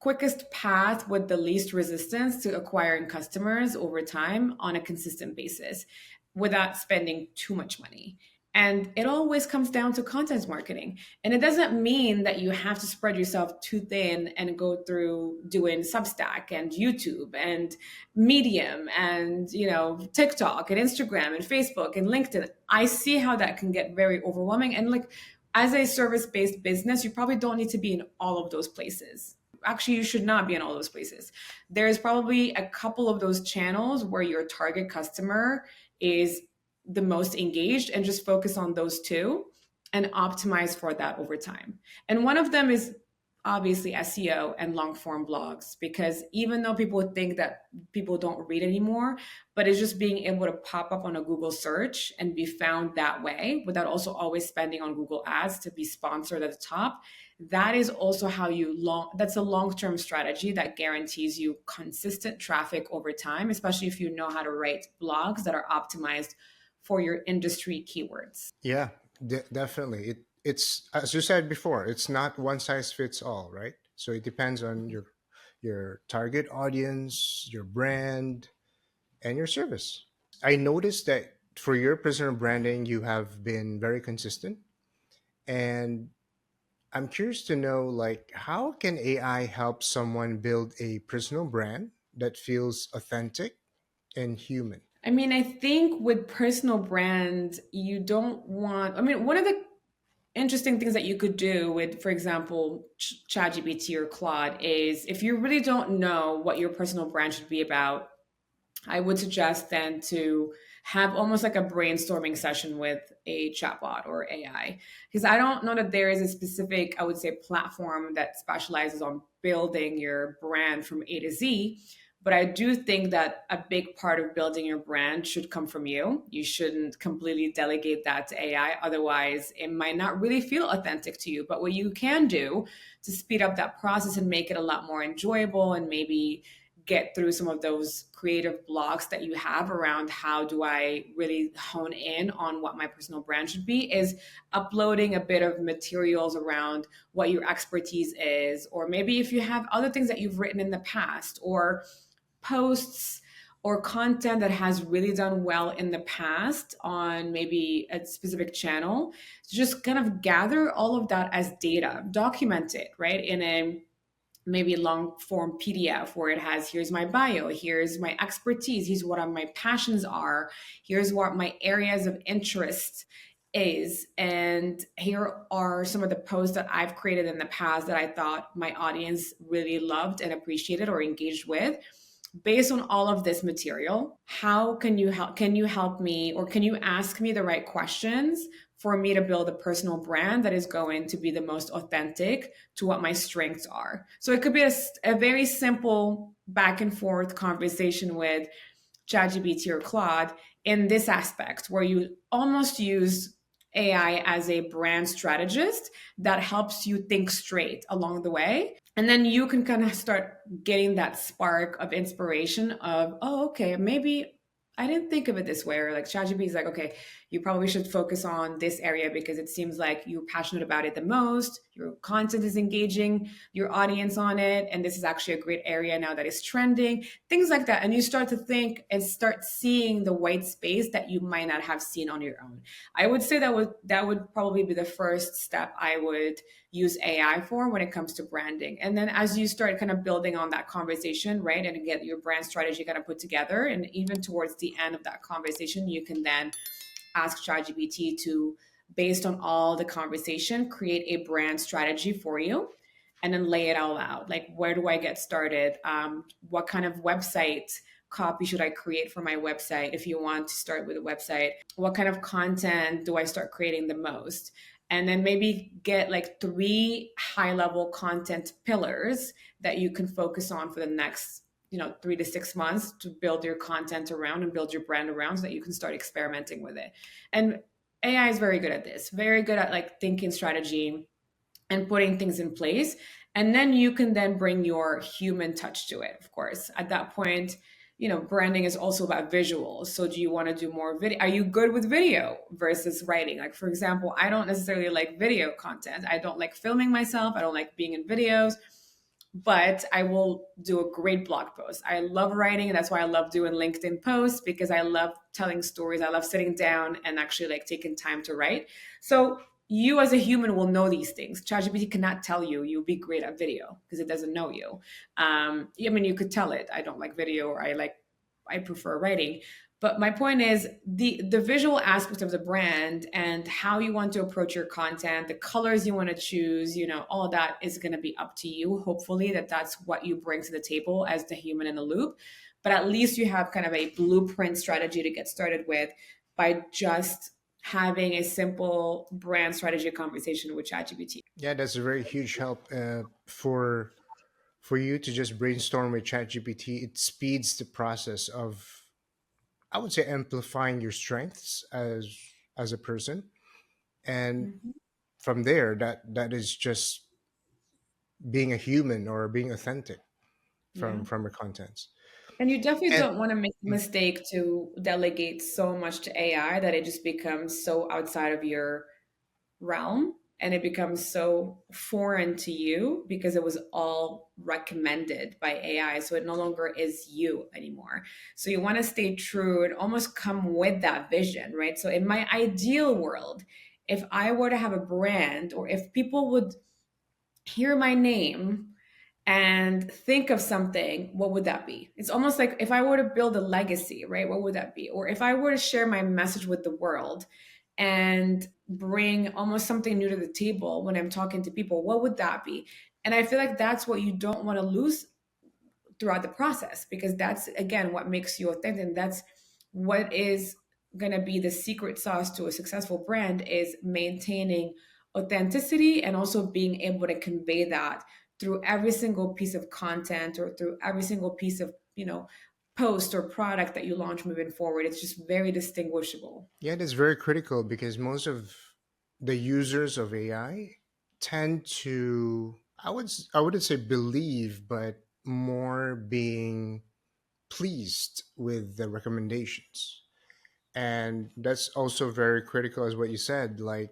quickest path with the least resistance to acquiring customers over time on a consistent basis without spending too much money. And it always comes down to content marketing. And it doesn't mean that you have to spread yourself too thin and go through doing Substack and YouTube and Medium and, TikTok and Instagram and Facebook and LinkedIn. I see how that can get very overwhelming. And like, as a service-based business, you probably don't need to be in all of those places. Actually, you should not be in all those places. There's probably a couple of those channels where your target customer is the most engaged, and just focus on those two and optimize for that over time. And one of them is obviously SEO and long form blogs, because even though people think that people don't read anymore, but it's just being able to pop up on a Google search and be found that way without also always spending on Google ads to be sponsored at the top. That is also that's a long-term strategy that guarantees you consistent traffic over time, especially if you know how to write blogs that are optimized for your industry keywords. Yeah, definitely. It's as you said before, it's not one size fits all, right? So it depends on your target audience, your brand, and your service. I noticed that for your personal branding, you have been very consistent, and I'm curious to know, like, how can AI help someone build a personal brand that feels authentic and human? I mean, I think with personal brand, you don't want, I mean, one of the interesting things that you could do with, for example, ChatGPT or Claude is if you really don't know what your personal brand should be about, I would suggest then to have almost like a brainstorming session with a chatbot or AI. Because I don't know that there is a specific, I would say, platform that specializes on building your brand from A to Z. But I do think that a big part of building your brand should come from you. You shouldn't completely delegate that to AI. Otherwise, it might not really feel authentic to you. But what you can do to speed up that process and make it a lot more enjoyable and maybe get through some of those creative blocks that you have around how do I really hone in on what my personal brand should be is uploading a bit of materials around what your expertise is, or maybe if you have other things that you've written in the past, or posts or content that has really done well in the past on maybe a specific channel. Just kind of gather all of that as data, document it, right? In a maybe long form PDF where it has, here's my bio, here's my expertise, here's what my passions are, here's what my areas of interest is, and here are some of the posts that I've created in the past that I thought my audience really loved and appreciated or engaged with. Based on all of this material, how can you help me, or can you ask me the right questions for me to build a personal brand that is going to be the most authentic to what my strengths are? So it could be a very simple back and forth conversation with ChatGPT or Claude in this aspect, where you almost use AI as a brand strategist that helps you think straight along the way. And then you can kind of start getting that spark of inspiration of, oh, okay, maybe I didn't think of it this way. Or like ChatGPT is like, okay, you probably should focus on this area because it seems like you're passionate about it the most. your content is engaging your audience on it, and this is actually a great area now that is trending, things like that. And you start to think and start seeing the white space that you might not have seen on your own. I would say that would probably be the first step I would use AI for when it comes to branding. And then as you start kind of building on that conversation, right, and get your brand strategy kind of put together, and even towards the end of that conversation, you can then ask ChatGPT to, based on all the conversation, create a brand strategy for you and then lay it all out. Like, where do I get started? What kind of website copy should I create for my website if you want to start with a website? What kind of content do I start creating the most? And then maybe get like 3 high level content pillars that you can focus on for the next 3 to 6 months to build your content around and build your brand around, so that you can start experimenting with it. And AI is very good at this, very good at like thinking strategy and putting things in place. And then you can then bring your human touch to it. Of course, at that point, branding is also about visuals. So do you want to do more video? Are you good with video versus writing? Like, for example, I don't necessarily like video content. I don't like filming myself. I don't like being in videos, but I will do a great blog post. I love writing, and that's why I love doing LinkedIn posts, because I love telling stories. I love sitting down and actually like taking time to write. So you as a human will know these things. ChatGPT cannot tell you you'll be great at video because it doesn't know you. I mean, you could tell it, I don't like video, or I prefer writing. But my point is the visual aspect of the brand and how you want to approach your content, the colors you want to choose, all that is going to be up to you. Hopefully that's what you bring to the table as the human in the loop. But at least you have kind of a blueprint strategy to get started with by just having a simple brand strategy conversation with ChatGPT. Yeah, that's a very huge help for you to just brainstorm with ChatGPT. It speeds the process of, I would say, amplifying your strengths as a person, and Mhm. from there, that is just being a human or being authentic Yeah. from your contents. And you definitely And don't want to make the mistake to delegate so much to AI that it just becomes so outside of your realm and it becomes so foreign to you because it was all recommended by AI. So it no longer is you anymore. So you want to stay true and almost come with that vision, right? So in my ideal world, if I were to have a brand, or if people would hear my name and think of something, what would that be? It's almost like if I were to build a legacy, right? What would that be? Or if I were to share my message with the world and bring almost something new to the table when I'm talking to people, what would that be? And I feel like that's what you don't want to lose throughout the process, because that's again what makes you authentic. That's what is going to be the secret sauce to a successful brand, is maintaining authenticity and also being able to convey that through every single piece of content or through every single piece of post or product that you launch moving forward. It's just very distinguishable. yeah, that's very critical because most of the users of AI tend to, I wouldn't say believe, but more being pleased with the recommendations. And that's also very critical, as what you said. Like,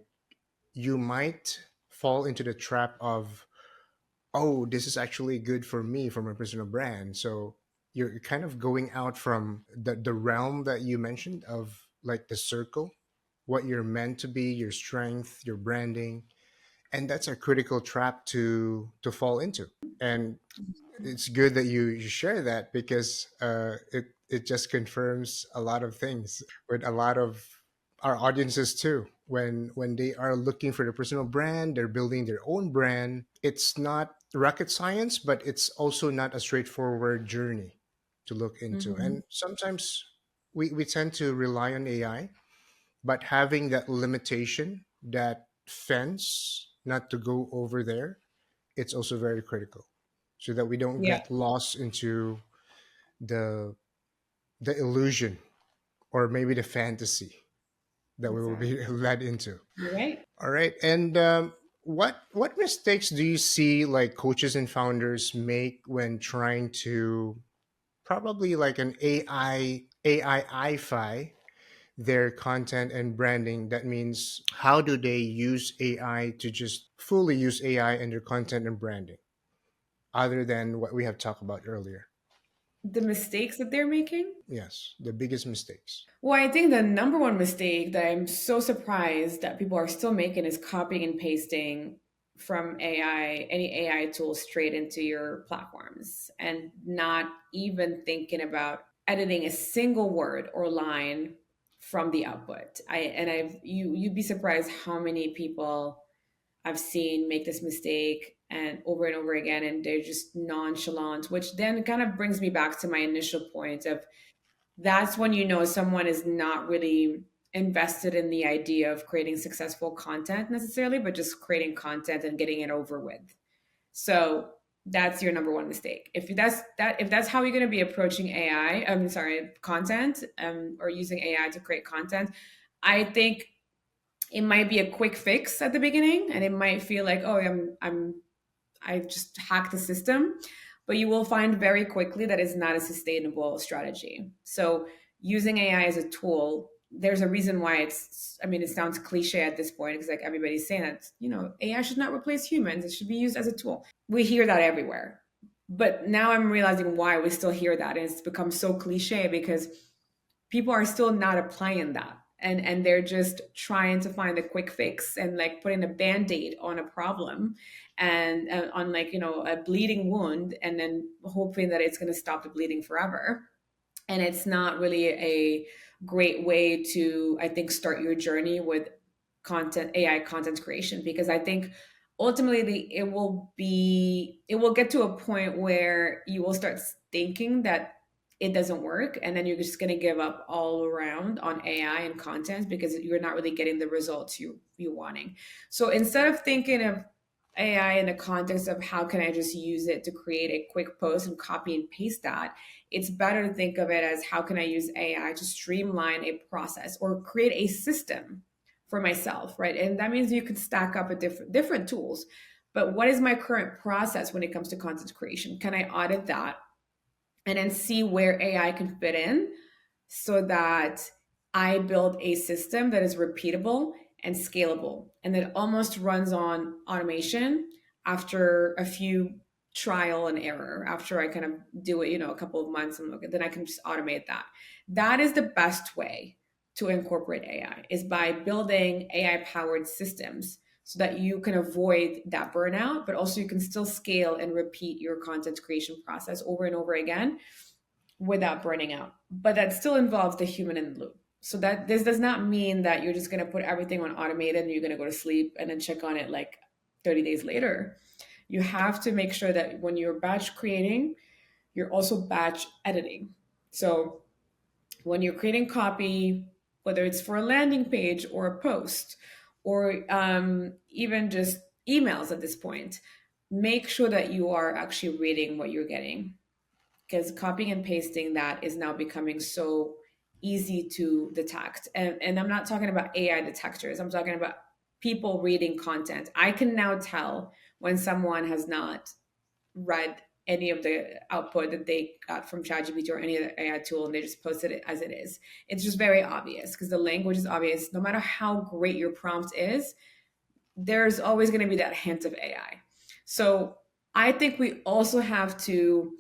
you might fall into the trap of, oh, this is actually good for me, for my personal brand. So you're kind of going out from the realm that you mentioned of like the circle, what you're meant to be, your strength, your branding. And that's a critical trap to fall into. And it's good that you share that because it just confirms a lot of things with a lot of our audiences too. When they are looking for their personal brand, they're building their own brand. It's not rocket science, but it's also not a straightforward journey to look into. Mhm. And sometimes we tend to rely on AI, but having that limitation, that fence, not to go over there, it's also very critical so that we don't Yeah, get lost into the the illusion or maybe the fantasy that we will be exactly. led into. You're right. All right, and what mistakes do you see like coaches and founders make when trying to probably like an AI fi their content and branding. That means, how do they use AI to just fully use AI in their content and branding, other than what we have talked about earlier? The mistakes that they're making. Yes, the biggest mistakes. Well, I think the number one mistake that I'm so surprised that people are still making is copying and pasting from AI, any AI tool straight into your platforms and not even thinking about editing a single word or line from the output. You'd be surprised how many people I've seen make this mistake and over again, and they're just nonchalant, which then kind of brings me back to my initial point of that's when you know someone is not really invested in the idea of creating successful content necessarily, but just creating content and getting it over with. So that's your number one mistake. If that's how you're going to be approaching AI, I'm sorry, content, or using AI to create content, I think it might be a quick fix at the beginning, and it might feel like, oh, I just hacked the system, but you will find very quickly that it's not a sustainable strategy. So using AI as a tool, there's a reason why I mean, it sounds cliche at this point because like everybody's saying that, AI should not replace humans. It should be used as a tool. We hear that everywhere. But now I'm realizing why we still hear that. And it's become so cliche because people are still not applying that, and they're just trying to find a quick fix and like putting a band-aid on a problem and on like a bleeding wound, and then hoping that it's going to stop the bleeding forever. And it's not really a great way to, I think, start your journey with AI content creation, because I think ultimately it will get to a point where you will start thinking that it doesn't work, and then you're just going to give up all around on AI and content because you're not really getting the results you're wanting. So instead of thinking of AI in the context of how can I just use it to create a quick post and copy and paste that, it's better to think of it as how can I use AI to streamline a process or create a system for myself, right? And that means you could stack up a different tools. But what is my current process when it comes to content creation? Can I audit that and then see where AI can fit in so that I build a system that is repeatable and scalable and that almost runs on automation after a few trial and error, after I kind of do it, a couple of months, and then I can just automate that. That is the best way to incorporate AI, is by building AI powered systems so that you can avoid that burnout, but also you can still scale and repeat your content creation process over and over again without burning out. But that still involves the human in the loop. So that this does not mean that you're just going to put everything on automated and you're going to go to sleep and then check on it like 30 days later. You have to make sure that when you're batch creating, you're also batch editing. So when you're creating copy, whether it's for a landing page or a post, or even just emails at this point, make sure that you are actually reading what you're getting, because copying and pasting that is now becoming so easy to detect. And I'm not talking about AI detectors, I'm talking about people reading content. I can now tell when someone has not read any of the output that they got from ChatGPT or any other AI tool, and they just posted it as it is. It's just very obvious because the language is obvious. No matter how great your prompt is, there's always going to be that hint of AI. So I think we also have to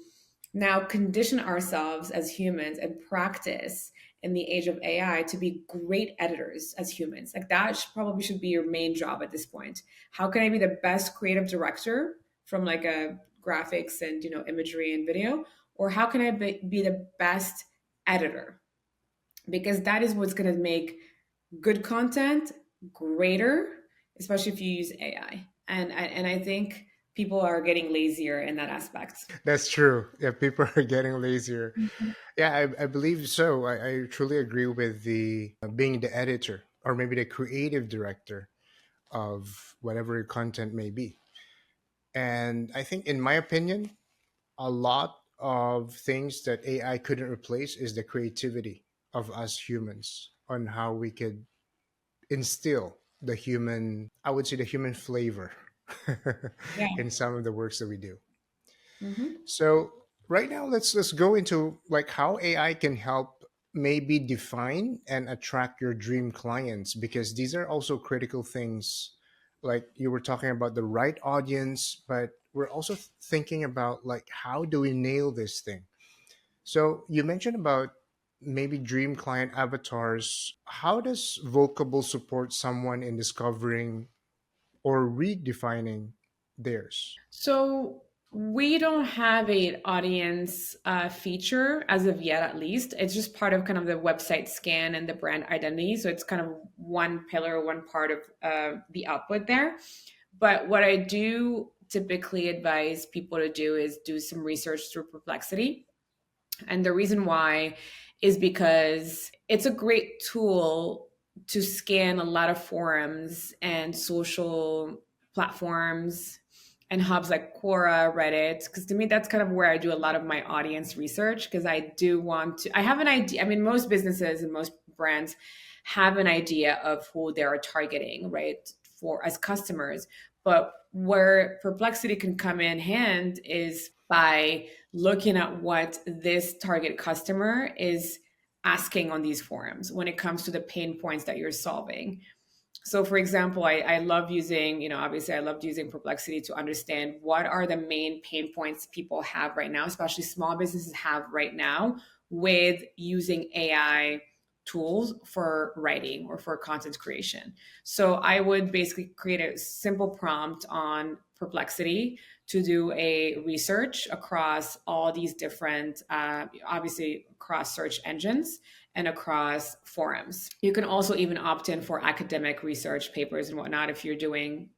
now condition ourselves as humans and practice in the age of AI to be great editors as humans. Like that probably should be your main job at this point. How can I be the best creative director from like a graphics and imagery and video, or how can I be the best editor? Because that is what's going to make good content greater, especially if you use AI. And I think people are getting lazier in that aspect. That's true. Yeah, people are getting lazier. Yeah, I believe so. I truly agree with the being the editor or maybe the creative director of whatever your content may be. And I think, in my opinion, a lot of things that AI couldn't replace is the creativity of us humans on how we could instill the human, I would say, the human flavor Yeah. in some of the works that we do. Hmm. So right now, let's go into like how AI can help maybe define and attract your dream clients? Because these are also critical things. Like you were talking about the right audience, but we're also thinking about like how do we nail this thing? So you mentioned about maybe dream client avatars. How does Vocable support someone in discovering or redefining theirs? So we don't have a audience feature as of yet, at least. It's just part of kind of the website scan and the brand identity. So it's kind of one pillar, one part of the output there. But what I do typically advise people to do is do some research through Perplexity. And the reason why is because it's a great tool to scan a lot of forums and social platforms and hubs like Quora, Reddit, because to me, that's kind of where I do a lot of my audience research because I do want to, I have an idea. I mean, most businesses and most brands have an idea of who they're targeting, right, for as customers. But where Perplexity can come in hand is by looking at what this target customer is asking on these forums when it comes to the pain points that you're solving. So for example, I love using, obviously I loved using Perplexity to understand what are the main pain points people have right now, especially small businesses have right now with using AI tools for writing or for content creation. So I would basically create a simple prompt on Perplexity to do a research across all these different, obviously across search engines and across forums. You can also even opt in for academic research papers and whatnot if you're doing,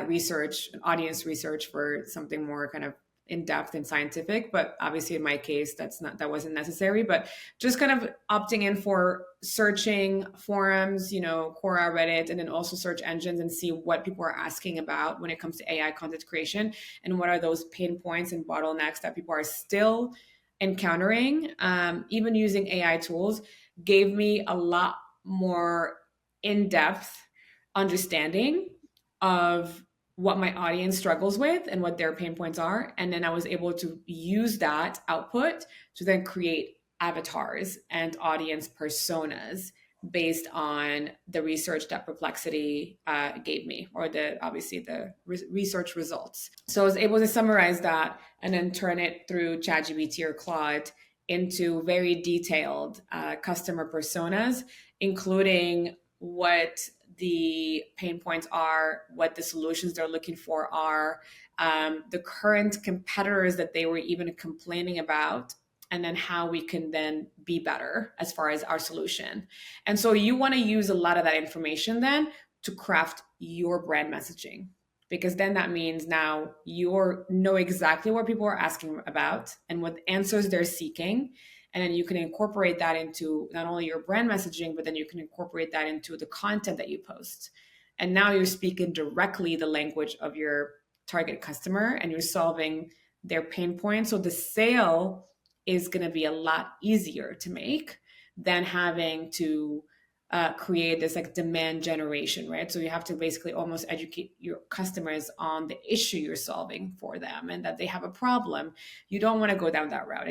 research, audience research for something more kind of in depth and scientific. But obviously, in my case, that wasn't necessary. But just kind of opting in for searching forums, Quora, Reddit, and then also search engines and see what people are asking about when it comes to AI content creation and what are those pain points and bottlenecks that people are still encountering. Even using AI tools gave me a lot more in-depth understanding of what my audience struggles with and what their pain points are. And then I was able to use that output to then create avatars and audience personas based on the research that Perplexity gave me, or obviously the research results. So I was able to summarize that and then turn it through ChatGPT or Claude into very detailed customer personas, including what the pain points are, what the solutions they're looking for are, the current competitors that they were even complaining about, and then how we can then be better as far as our solution. And so you want to use a lot of that information then to craft your brand messaging, because then that means now you know exactly what people are asking about and what answers they're seeking. And then you can incorporate that into not only your brand messaging, but then you can incorporate that into the content that you post. And now you're speaking directly the language of your target customer and you're solving their pain points. So the sale is going to be a lot easier to make than having to create this like demand generation, right? So you have to basically almost educate your customers on the issue you're solving for them and that they have a problem. You don't want to go down that route.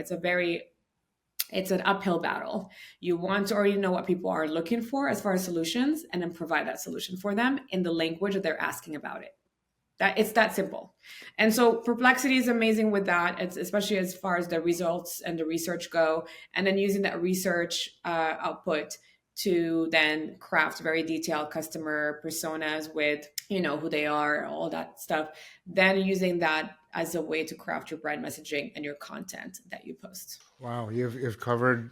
It's an uphill battle. You want to already know what people are looking for as far as solutions and then provide that solution for them in the language that they're asking about it. It's that simple. And so Perplexity is amazing with that. It's especially as far as the results and the research go, and then using that research output to then craft very detailed customer personas with, who they are, all that stuff. Then using that as a way to craft your brand messaging and your content that you post. Wow, you've covered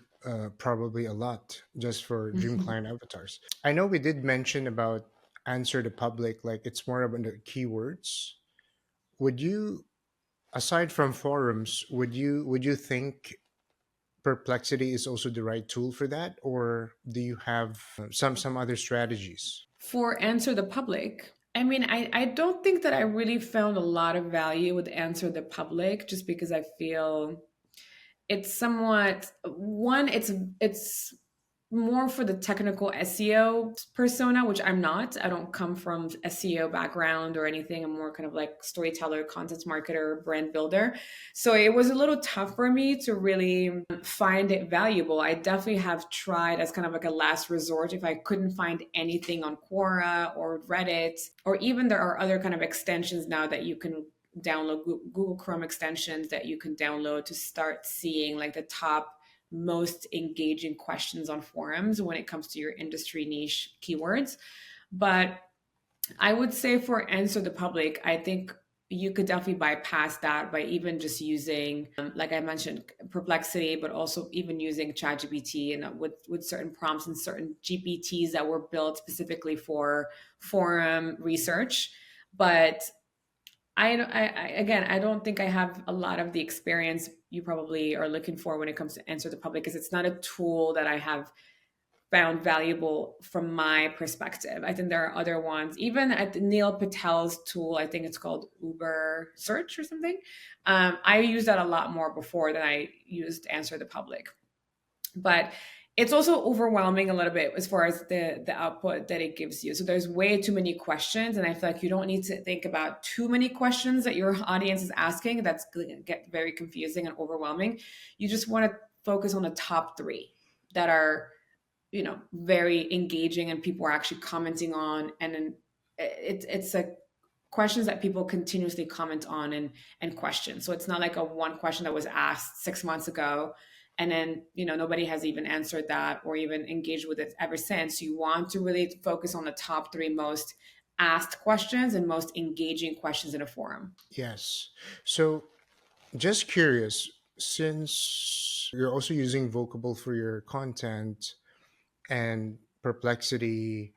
probably a lot just for dream client avatars. I know we did mention about answer the public, like it's more about the keywords. Would you, aside from forums, would you think Perplexity is also the right tool for that, or do you have some other strategies? For answer the public, I mean, I don't think that I really found a lot of value with answer the public just because I feel it's somewhat one, it's more for the technical SEO persona, which I'm not. I don't come from SEO background or anything. I'm more kind of like storyteller, content marketer, brand builder. So it was a little tough for me to really find it valuable. I definitely have tried as kind of like a last resort if I couldn't find anything on Quora or Reddit, or even there are other kind of extensions now that you can download, Google Chrome extensions that you can download to start seeing like the top most engaging questions on forums when it comes to your industry niche keywords. But I would say for Answer the Public, I think you could definitely bypass that by even just using, like I mentioned, Perplexity, but also even using ChatGPT and with certain prompts and certain GPTs that were built specifically for forum research. But again, I don't think I have a lot of the experience you probably are looking for when it comes to Answer the Public, because it's not a tool that I have found valuable from my perspective. I think there are other ones, even at Neil Patel's tool, I think it's called Uber Search or something. I used that a lot more before than I used Answer the Public. But it's also overwhelming a little bit as far as the output that it gives you. So there's way too many questions, and I feel like you don't need to think about too many questions that your audience is asking. That's going to get very confusing and overwhelming. You just want to focus on the top three that are, very engaging and people are actually commenting on, and then it's like questions that people continuously comment on and question. So it's not like a one question that was asked 6 months ago and then nobody has even answered that or even engaged with it ever since. You want to really focus on the top three most asked questions and most engaging questions in a forum. Yes. So just curious, since you're also using Vocable for your content and Perplexity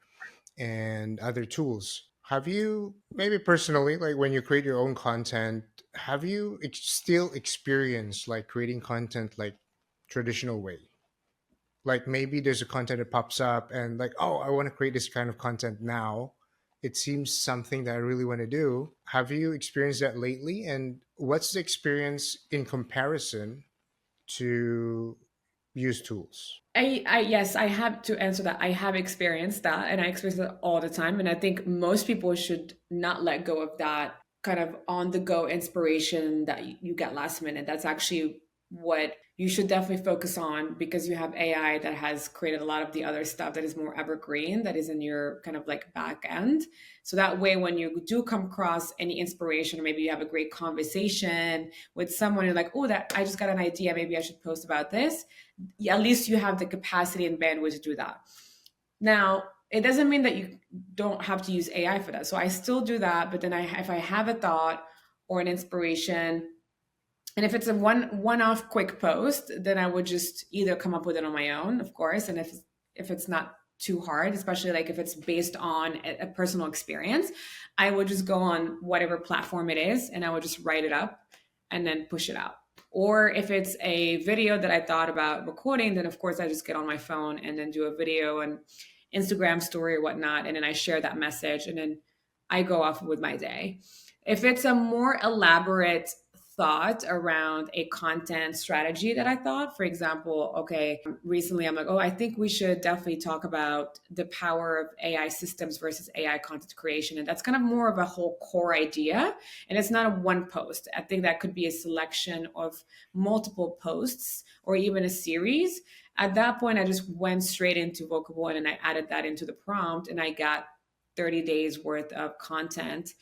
and other tools, have you, maybe personally, like when you create your own content, have you still experienced like creating content like traditional way? Like maybe there's a content that pops up and like, oh, I want to create this kind of content now. It seems something that I really want to do. Have you experienced that lately? And what's the experience in comparison to use tools? Yes, I have to answer that. I have experienced that and I experience that all the time. And I think most people should not let go of that kind of on the go inspiration that you get last minute. That's actually what you should definitely focus on, because you have AI that has created a lot of the other stuff that is more evergreen, that is in your kind of like back end. So that way, when you do come across any inspiration, or maybe you have a great conversation with someone, you're like, oh, that I just got an idea. Maybe I should post about this. At least you have the capacity and bandwidth to do that. Now, it doesn't mean that you don't have to use AI for that. So I still do that, but then if I have a thought or an inspiration, and if it's a one-off quick post, then I would just either come up with it on my own, of course, and if it's not too hard, especially like if it's based on a personal experience, I would just go on whatever platform it is and I would just write it up and then push it out. Or if it's a video that I thought about recording, then of course I just get on my phone and then do a video and Instagram story or whatnot, and then I share that message and then I go off with my day. If it's a more elaborate thought around a content strategy that I thought, for example, okay, recently I'm like, oh, I think we should definitely talk about the power of AI systems versus AI content creation. And that's kind of more of a whole core idea. And it's not a one post. I think that could be a selection of multiple posts or even a series. At that point, I just went straight into Vocable and I added that into the prompt and I got 30 days worth of content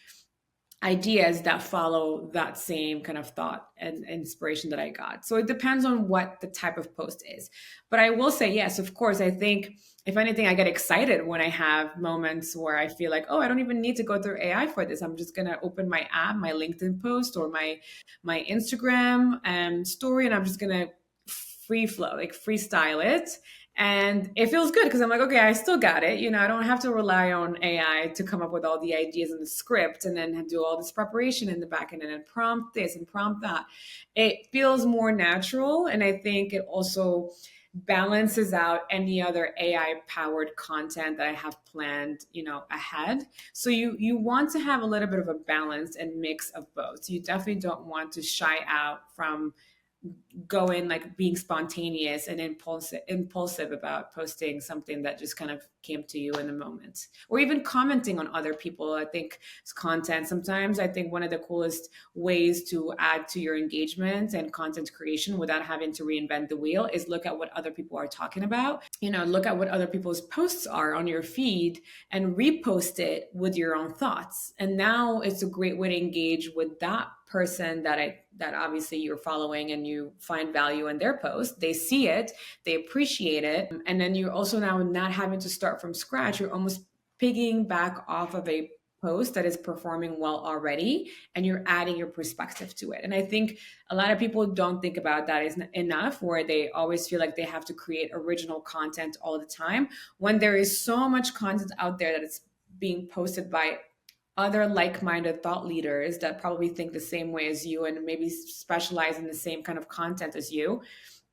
ideas that follow that same kind of thought and inspiration that I got. So it depends on what the type of post is. But I will say, yes, of course, I think if anything, I get excited when I have moments where I feel like, oh, I don't even need to go through AI for this. I'm just going to open my app, my LinkedIn post or my Instagram story, and I'm just going to free flow, like freestyle it. And it feels good because I'm like, okay, I still got it. I don't have to rely on AI to come up with all the ideas in the script and then do all this preparation in the back end and then prompt this and prompt that. It feels more natural. And I think it also balances out any other AI powered content that I have planned, ahead. So you want to have a little bit of a balance and mix of both. You definitely don't want to shy out from go in like being spontaneous and impulsive about posting something that just kind of came to you in the moment, or even commenting on other people. I think it's content. Sometimes I think one of the coolest ways to add to your engagement and content creation without having to reinvent the wheel is look at what other people are talking about. Look at what other people's posts are on your feed and repost it with your own thoughts. And now it's a great way to engage with that person that obviously you're following, and you find value in their post. They see it, they appreciate it, and then you're also now not having to start from scratch. You're almost pigging back off of a post that is performing well already, and you're adding your perspective to it. And I think a lot of people don't think about that is enough, where they always feel like they have to create original content all the time, when there is so much content out there that is being posted by other like-minded thought leaders that probably think the same way as you and maybe specialize in the same kind of content as you.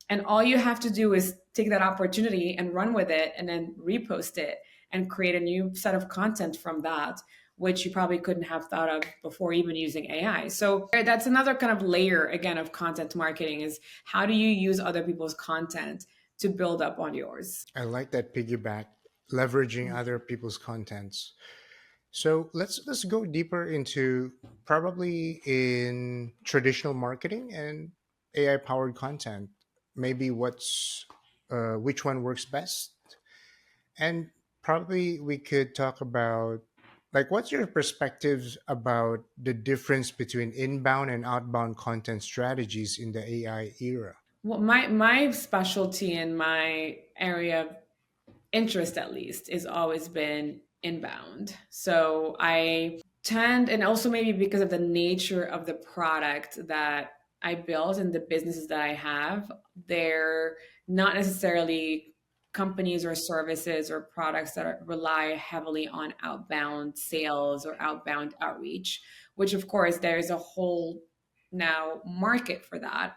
And all you have to do is take that opportunity and run with it, and then repost it and create a new set of content from that, which you probably couldn't have thought of before even using AI. So that's another kind of layer, again, of content marketing, is how do you use other people's content to build up on yours? I like that piggyback, leveraging other people's contents. So let's go deeper into probably in traditional marketing and AI powered content. Maybe which one works best, and probably we could talk about, like, what's your perspectives about the difference between inbound and outbound content strategies in the AI era? Well, my specialty in my area of interest, at least, is always been inbound. So I tend, and also maybe because of the nature of the product that I build and the businesses that I have, they're not necessarily companies or services or products that rely heavily on outbound sales or outbound outreach, which of course there's a whole now market for that.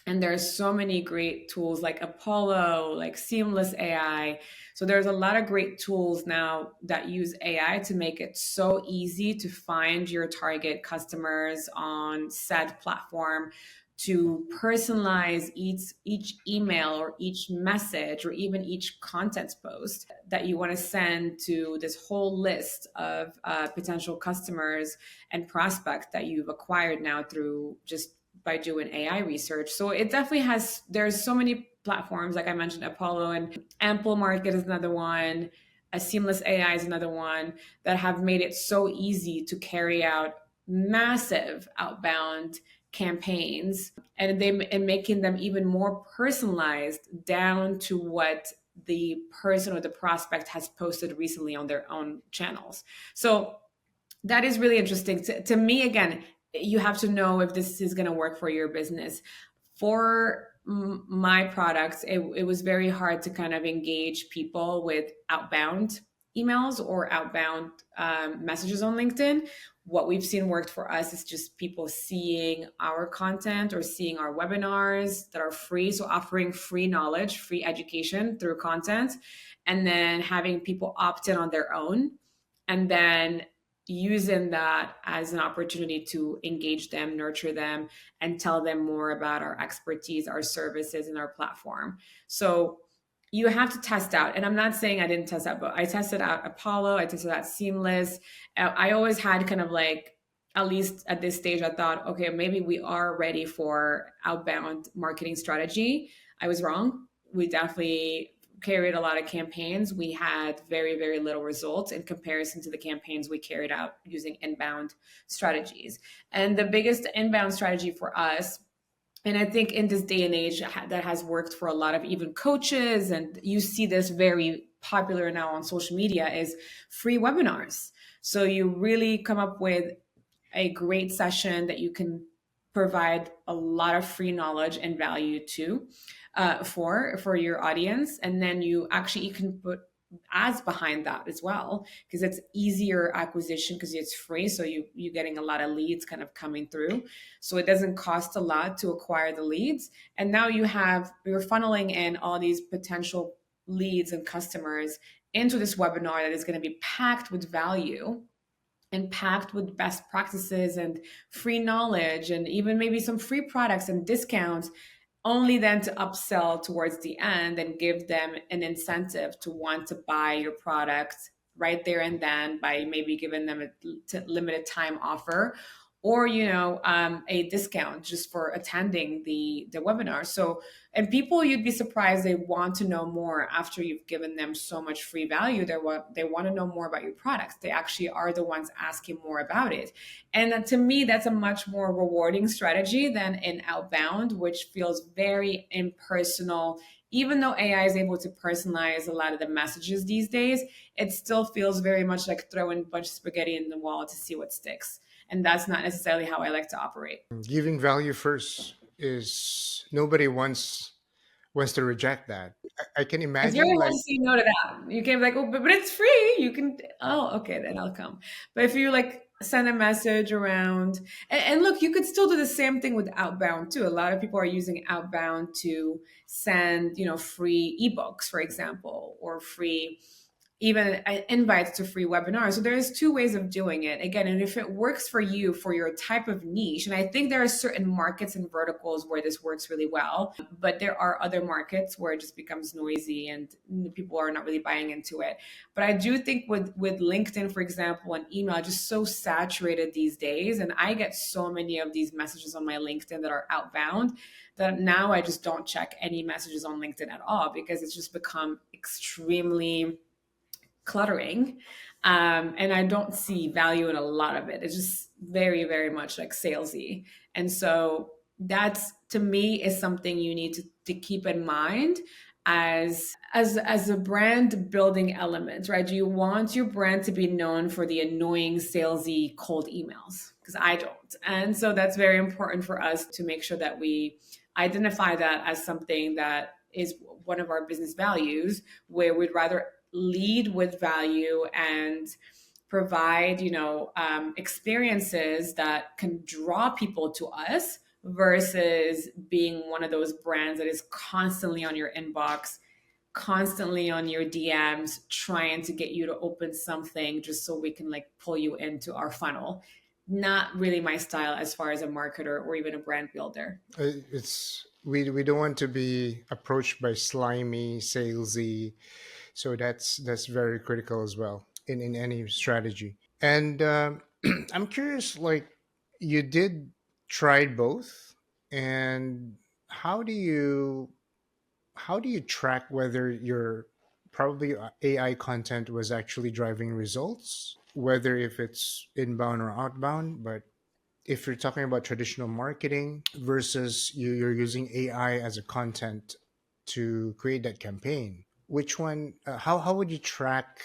And there's so many great tools like Apollo, like Seamless AI. So there's a lot of great tools now that use AI to make it so easy to find your target customers on said platform, to personalize each email or each message or even each content post that you want to send to this whole list of potential customers and prospects that you've acquired now through just by doing AI research. So it definitely there's so many platforms, like I mentioned, Apollo and Ample Market is another one, a Seamless AI is another one, that have made it so easy to carry out massive outbound campaigns, and making them even more personalized down to what the person or the prospect has posted recently on their own channels. So that is really interesting. To me, again, you have to know if this is going to work for your business. For my products, it was very hard to kind of engage people with outbound emails or outbound messages on LinkedIn. What we've seen worked for us is just people seeing our content or seeing our webinars that are free. So offering free knowledge, free education through content, and then having people opt in on their own, and then using that as an opportunity to engage them, nurture them, and tell them more about our expertise, our services, and our platform. So you have to test out. And I'm not saying I didn't test out, but I tested out Apollo, I tested out Seamless. I always had kind of like, at least at this stage, I thought, okay, maybe we are ready for outbound marketing strategy. I was wrong. We definitely carried a lot of campaigns. We had very, very little results in comparison to the campaigns we carried out using inbound strategies. And the biggest inbound strategy for us, and I think in this day and age that has worked for a lot of even coaches, and you see this very popular now on social media, is free webinars. So you really come up with a great session that you can provide a lot of free knowledge and value to for your audience, and then you can put ads behind that as well, because it's easier acquisition because it's free. So you're getting a lot of leads kind of coming through. So it doesn't cost a lot to acquire the leads. And now you're funneling in all these potential leads and customers into this webinar that is going to be packed with value. and packed with best practices and free knowledge and even maybe some free products and discounts, only then to upsell towards the end and give them an incentive to want to buy your product right there and then by maybe giving them a limited time offer, or a discount just for attending the webinar. So, and people, you'd be surprised, they want to know more after you've given them so much free value. They want to know more about your products. They actually are the ones asking more about it. And to me, that's a much more rewarding strategy than in outbound, which feels very impersonal. Even though AI is able to personalize a lot of the messages these days, it still feels very much like throwing a bunch of spaghetti in the wall to see what sticks. And that's not necessarily how I like to operate. Giving value first is nobody wants to reject that. I can If you imagine really want like to say no to that, you can be like, oh, but it's free. You can, oh, okay, then I'll come. But if you like send a message around, and look, you could still do the same thing with outbound too. A lot of people are using outbound to send, free ebooks, for example, or free even invites to free webinars. So there's two ways of doing it. Again, and if it works for you for your type of niche, and I think there are certain markets and verticals where this works really well, but there are other markets where it just becomes noisy and people are not really buying into it. But I do think with LinkedIn, for example, and email, just so saturated these days, and I get so many of these messages on my LinkedIn that are outbound that now I just don't check any messages on LinkedIn at all because it's just become extremely cluttering. And I don't see value in a lot of it. It's just very, very much like salesy. And so that's, to me, is something you need to keep in mind as a brand building element, right? Do you want your brand to be known for the annoying salesy cold emails? Because I don't. And so that's very important for us to make sure that we identify that as something that is one of our business values, where we'd rather lead with value and provide experiences that can draw people to us versus being one of those brands that is constantly on your inbox, constantly on your DMs, trying to get you to open something just so we can like pull you into our funnel. Not really my style as far as a marketer or even a brand builder. it's we don't want to be approached by slimy, salesy. So that's very critical as well in any strategy. And I'm curious, like you did tried both, and how do you how do you track whether your probably AI content was actually driving results, whether if it's inbound or outbound, but if you're talking about traditional marketing versus you're using AI as a content to create that campaign, which one? How would you track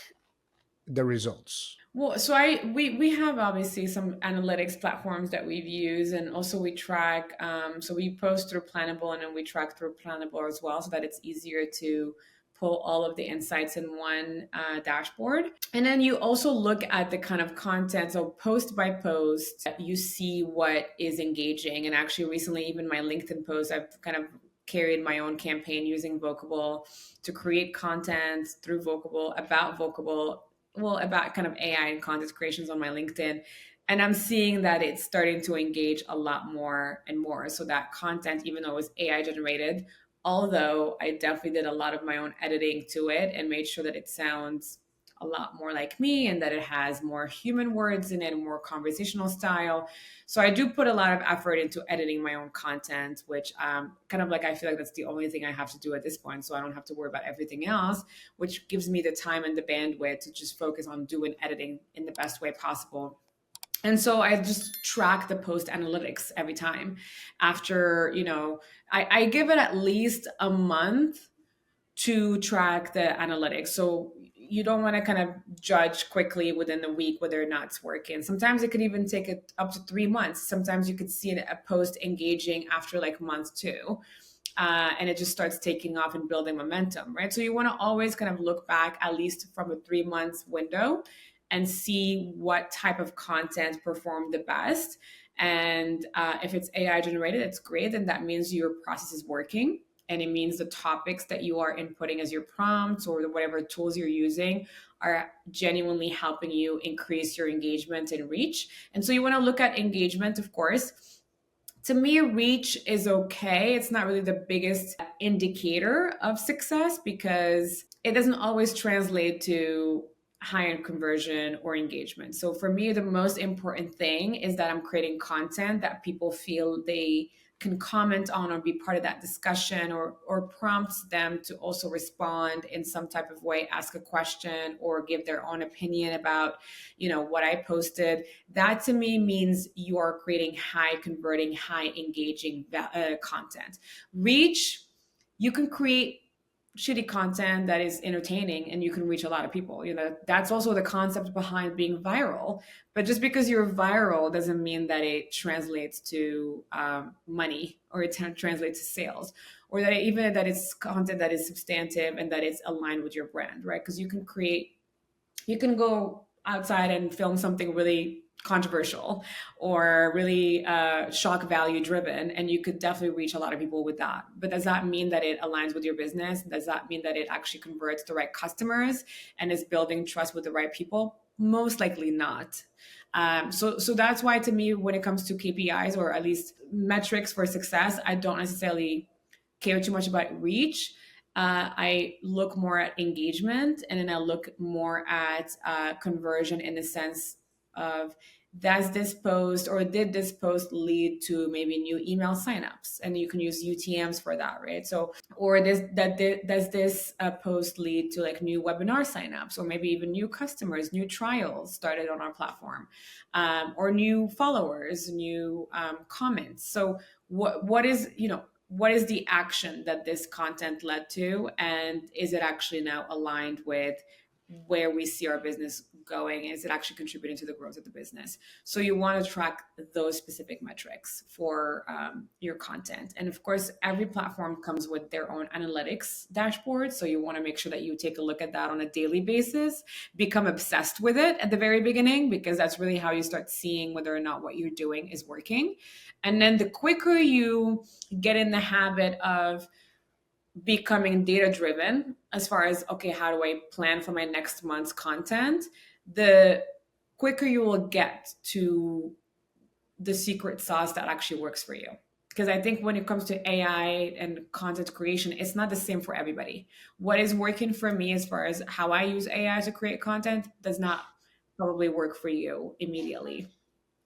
the results? Well, so we have obviously some analytics platforms that we've used, and also we track. So we post through Plannable, and then we track through Plannable as well, so that it's easier to pull all of the insights in one dashboard. And then you also look at the kind of content. So post by post, you see what is engaging. And actually, recently, even my LinkedIn post, I've kind of carried my own campaign using Vocable to create content through Vocable about Vocable, well, about kind of AI and content creations on my LinkedIn. And I'm seeing that it's starting to engage a lot more and more. So that content, even though it was AI generated, although I definitely did a lot of my own editing to it and made sure that it sounds a lot more like me and that it has more human words in it, more conversational style. So I do put a lot of effort into editing my own content, which kind of like I feel like that's the only thing I have to do at this point. So I don't have to worry about everything else, which gives me the time and the bandwidth to just focus on doing editing in the best way possible. And so I just track the post analytics every time after, I give it at least a month to track the analytics. So you don't want to kind of judge quickly within the week whether or not it's working. Sometimes it could even take it up to 3 months. Sometimes you could see a post engaging after like month two. And it just starts taking off and building momentum, right? So you want to always kind of look back at least from a 3 months window and see what type of content performed the best. And if it's AI generated, it's great. And that means your process is working. And it means the topics that you are inputting as your prompts or whatever tools you're using are genuinely helping you increase your engagement and reach. And so you want to look at engagement, of course. To me, reach is okay. It's not really the biggest indicator of success because it doesn't always translate to high end conversion or engagement. So for me, the most important thing is that I'm creating content that people feel they can comment on or be part of that discussion, or prompts them to also respond in some type of way, ask a question or give their own opinion about, what I posted. That to me means you are creating high converting, high engaging content. Reach, you can create shitty content that is entertaining and you can reach a lot of people. That's also the concept behind being viral. But just because you're viral doesn't mean that it translates to money, or it translates to sales, or that it's content that is substantive and that it's aligned with your brand, right? Because you can go outside and film something really controversial or really shock value driven, and you could definitely reach a lot of people with that. But does that mean that it aligns with your business? Does that mean that it actually converts the right customers and is building trust with the right people? Most likely not. So that's why, to me, when it comes to KPIs, or at least metrics for success, I don't necessarily care too much about reach. I look more at engagement, and then I look more at conversion in the sense of, does this post or did this post lead to maybe new email signups? And you can use UTMs for that, right? So, or does this post lead to like new webinar signups, or maybe even new customers, new trials started on our platform, or new followers, new comments. So what is the action that this content led to, and is it actually now aligned with where we see our business going? Is it actually contributing to the growth of the business? So you want to track those specific metrics for your content. And of course, every platform comes with their own analytics dashboard. So you want to make sure that you take a look at that on a daily basis, become obsessed with it at the very beginning, because that's really how you start seeing whether or not what you're doing is working. And then the quicker you get in the habit of becoming data driven as far as, okay, how do I plan for my next month's content, the quicker you will get to the secret sauce that actually works for you. Because I think when it comes to AI and content creation, it's not the same for everybody. What is working for me as far as how I use AI to create content does not probably work for you immediately.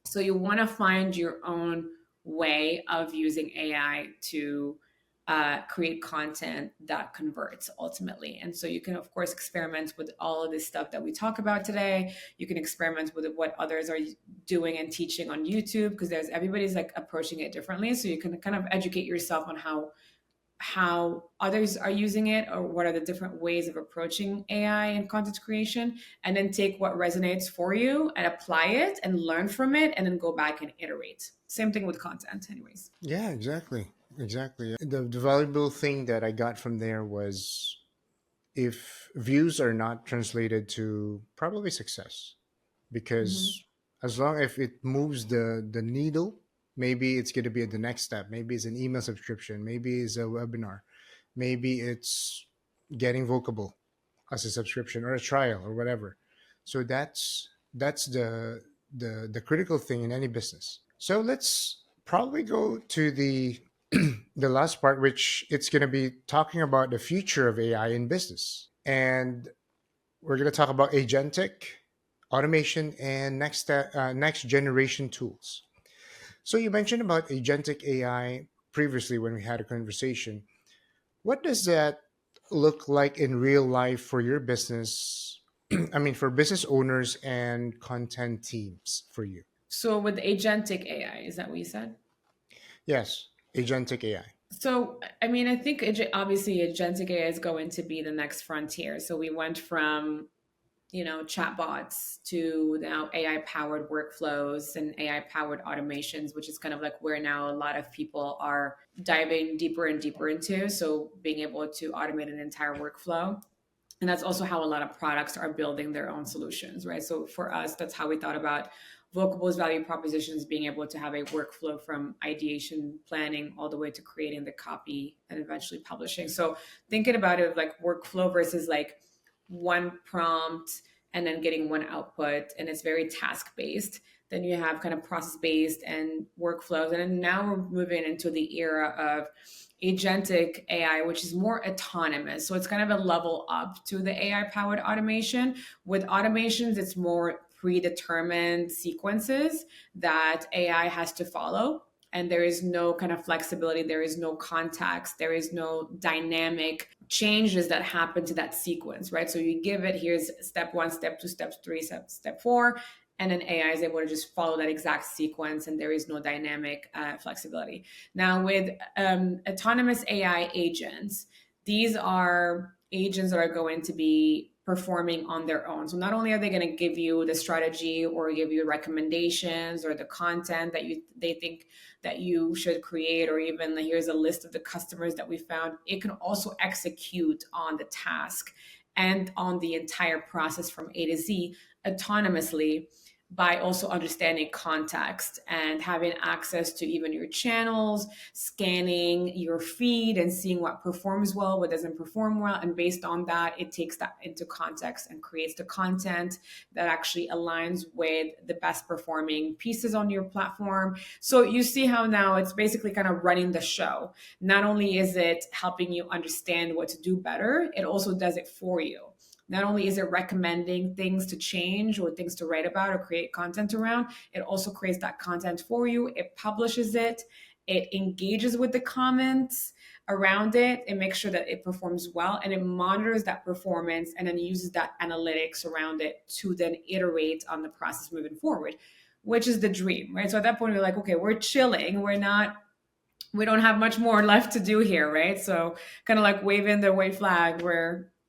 So you want to find your own way of using AI to create content that converts ultimately. And so you can, of course, experiment with all of this stuff that we talk about today. You can experiment with what others are doing and teaching on YouTube, because everybody's like approaching it differently. So you can kind of educate yourself on how others are using it, or what are the different ways of approaching AI and content creation, and then take what resonates for you and apply it and learn from it, and then go back and iterate. Same thing with content anyways. Yeah, exactly. Exactly. The valuable thing that I got from there was, if views are not translated to probably success, Mm-hmm. because as long if it moves the needle, maybe it's going to be the next step. Maybe it's an email subscription, maybe it's a webinar, maybe it's getting Vocable as a subscription or a trial or whatever. So that's the critical thing in any business. So let's probably go to the the last part, which it's going to be talking about the future of AI in business. And we're going to talk about agentic automation and next generation tools. So you mentioned about agentic AI previously when we had a conversation. What does that look like in real life for your business? I mean, for business owners and content teams for you. So with agentic AI, is that what you said? Yes, agentic AI. So, I mean, I think obviously agentic AI is going to be the next frontier. So we went from, chatbots to now AI powered workflows and AI powered automations, which is kind of like where now a lot of people are diving deeper and deeper into. So being able to automate an entire workflow. And that's also how a lot of products are building their own solutions, right? So for us, that's how we thought about Vocable's value proposition is being able to have a workflow from ideation, planning, all the way to creating the copy and eventually publishing. So thinking about it like workflow versus like one prompt and then getting one output, and it's very task based. Then you have kind of process based and workflows. And then now we're moving into the era of agentic AI, which is more autonomous. So it's kind of a level up to the AI powered automation. With automations, it's more predetermined sequences that AI has to follow. And there is no kind of flexibility, there is no context, there is no dynamic changes that happen to that sequence, right? So you give it, here's step one, step two, step three, step four, and then AI is able to just follow that exact sequence, and there is no dynamic flexibility. Now, with autonomous AI agents, these are agents that are going to be performing on their own. So not only are they going to give you the strategy or give you recommendations or the content that they think that you should create, or even here's a list of the customers that we found, it can also execute on the task and on the entire process from A to Z autonomously, by also understanding context and having access to even your channels, scanning your feed and seeing what performs well, what doesn't perform well. And based on that, it takes that into context and creates the content that actually aligns with the best performing pieces on your platform. So you see how now it's basically kind of running the show. Not only is it helping you understand what to do better, it also does it for you. Not only is it recommending things to change or things to write about or create content around, it also creates that content for you. It publishes it. It engages with the comments around it and makes sure that it performs well, and it monitors that performance and then uses that analytics around it to then iterate on the process moving forward, which is the dream, right? So at that point, we're like, okay, we're chilling. We don't have much more left to do here, right? So kind of like waving the white flag,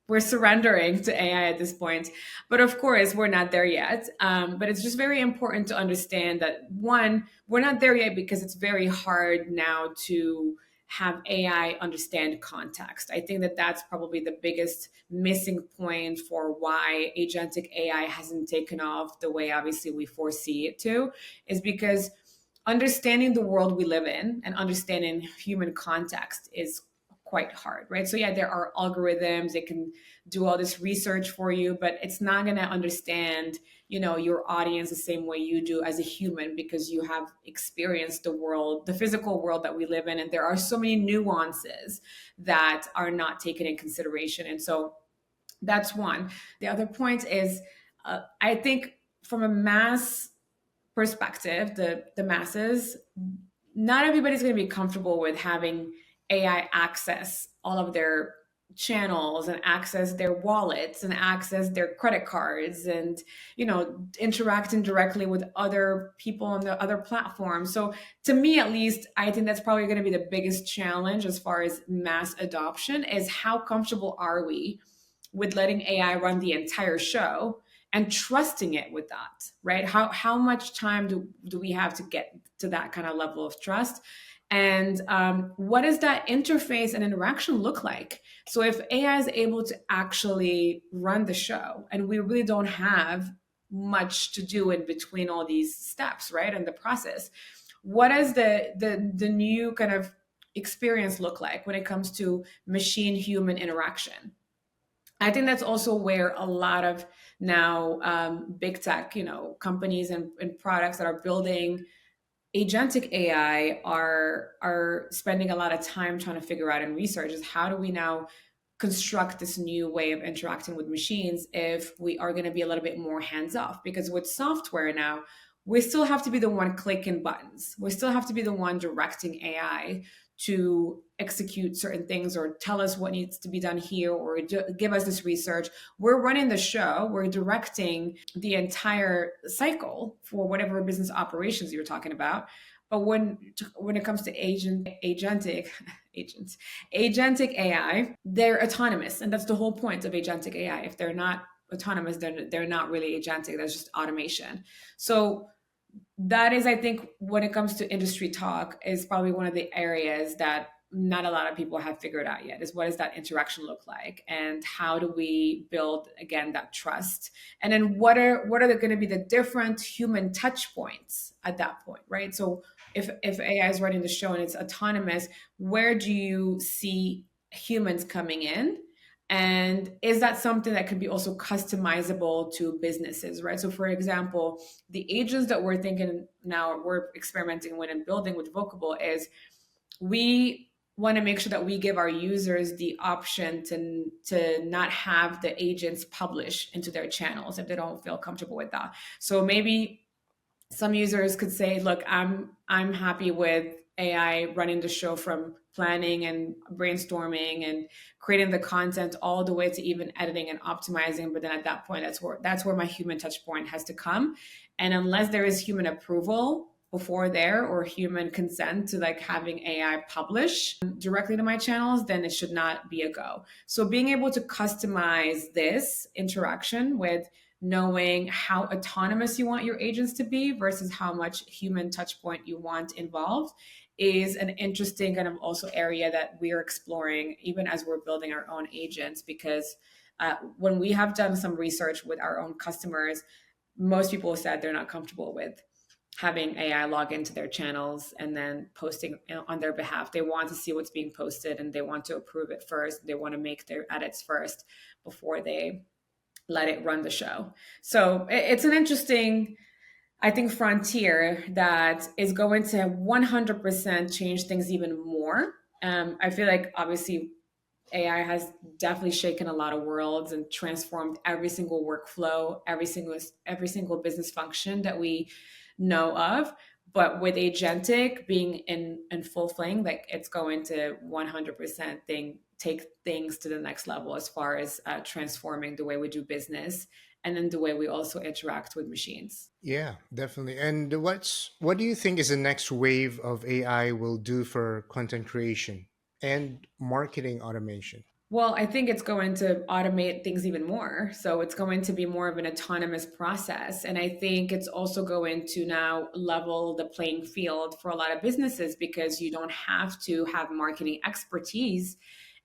we're surrendering to AI at this point. But of course, we're not there yet. But it's just very important to understand that, one, we're not there yet because it's very hard now to have AI understand context. I think that that's probably the biggest missing point for why agentic AI hasn't taken off the way obviously we foresee it to, is because understanding the world we live in and understanding human context is quite hard, right? So yeah, there are algorithms, it can do all this research for you, but it's not going to understand, your audience the same way you do as a human, because you have experienced the world, the physical world that we live in. And there are so many nuances that are not taken in consideration. And so that's one. The other point is, I think from a mass perspective, the masses, not everybody's going to be comfortable with having AI access all of their channels and access their wallets and access their credit cards and interacting directly with other people on the other platforms. So to me, at least, I think that's probably going to be the biggest challenge as far as mass adoption, is how comfortable are we with letting AI run the entire show and trusting it with that, right? How much time do we have to get to that kind of level of trust? And what does that interface and interaction look like? So if AI is able to actually run the show and we really don't have much to do in between all these steps, right, and the process, what does the new kind of experience look like when it comes to machine-human interaction? I think that's also where a lot of now big tech, companies and products that are building agentic AI are spending a lot of time trying to figure out and research is, how do we now construct this new way of interacting with machines if we are going to be a little bit more hands off? Because with software now, we still have to be the one clicking buttons. We still have to be the one directing AI to execute certain things or tell us what needs to be done here or give us this research. We're running the show. We're directing the entire cycle for whatever business operations you're talking about. But when it comes to agentic AI, they're autonomous. And that's the whole point of agentic AI. If they're not autonomous, they're not really agentic. That's just automation. So that is, I think, when it comes to industry talk, is probably one of the areas that not a lot of people have figured out yet, is what does that interaction look like, and how do we build again that trust, and then what are going to be the different human touch points at that point, right? So if AI is running the show and it's autonomous, where do you see humans coming in? And is that something that could be also customizable to businesses, right? So, for example, the agents that we're thinking now, we're experimenting with and building with Vocable is we want to make sure that we give our users the option to not have the agents publish into their channels if they don't feel comfortable with that. So maybe some users could say, look, I'm happy with AI running the show from planning and brainstorming and creating the content all the way to even editing and optimizing. But then at that point, that's where my human touch point has to come. And unless there is human approval before there, or human consent to like having AI publish directly to my channels, then it should not be a go. So being able to customize this interaction with knowing how autonomous you want your agents to be versus how much human touch point you want involved is an interesting kind of also area that we're exploring even as we're building our own agents. Because when we have done some research with our own customers, most people said they're not comfortable with having AI log into their channels and then posting on their behalf. They want to see what's being posted and they want to approve it first. They want to make their edits first before they let it run the show. So it's an interesting, I think, frontier that is going to 100% change things even more. I feel like obviously AI has definitely shaken a lot of worlds and transformed every single workflow, every single business function that we know of. But with agentic being in full fling, like it's going to 100% take things to the next level as far as transforming the way we do business and then the way we also interact with machines. Yeah, definitely. And what do you think is the next wave of AI will do for content creation and marketing automation? Well, I think it's going to automate things even more. So it's going to be more of an autonomous process. And I think it's also going to now level the playing field for a lot of businesses because you don't have to have marketing expertise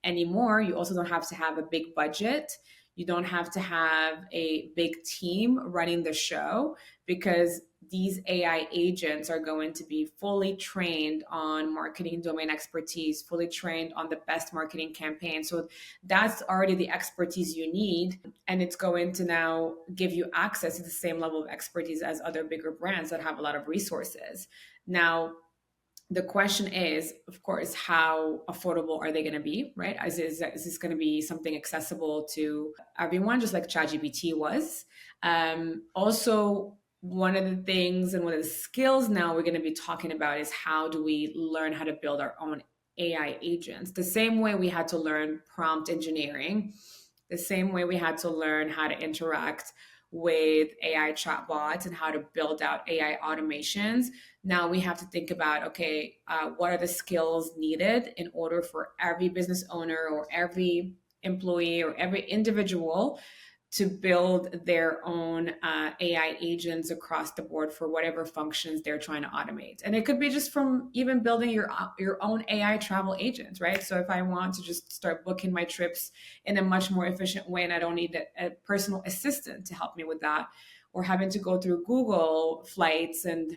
anymore. You also don't have to have a big budget. You don't have to have a big team running the show because these AI agents are going to be fully trained on marketing domain expertise, fully trained on the best marketing campaign. So that's already the expertise you need. And it's going to now give you access to the same level of expertise as other bigger brands that have a lot of resources. Now, the question is, of course, how affordable are they going to be, right? Is this going to be something accessible to everyone, just like ChatGPT was? Also, one of the things and one of the skills now we're going to be talking about is how do we learn how to build our own AI agents? The same way we had to learn prompt engineering, the same way we had to learn how to interact with AI chatbots and how to build out AI automations. Now we have to think about, okay, what are the skills needed in order for every business owner or every employee or every individual to build their own AI agents across the board for whatever functions they're trying to automate. And it could be just from even building your own AI travel agent, right? So if I want to just start booking my trips in a much more efficient way and I don't need a personal assistant to help me with that, or having to go through Google flights and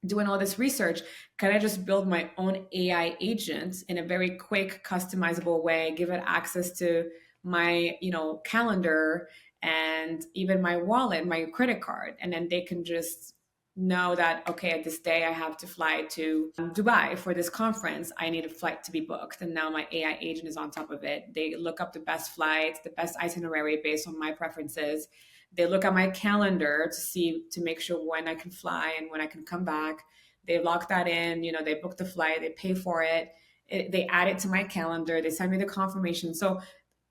doing all this research, can I just build my own AI agent in a very quick, customizable way, give it access to my, calendar and even my wallet, my credit card, and then they can just know that, okay, at this day I have to fly to Dubai for this conference. I need a flight to be booked, and now my AI agent is on top of it. They look up the best flights, the best itinerary based on my preferences. They look at my calendar to make sure when I can fly and when I can come back. They lock that in, they book the flight, they pay for it, they add it to my calendar, they send me the confirmation. So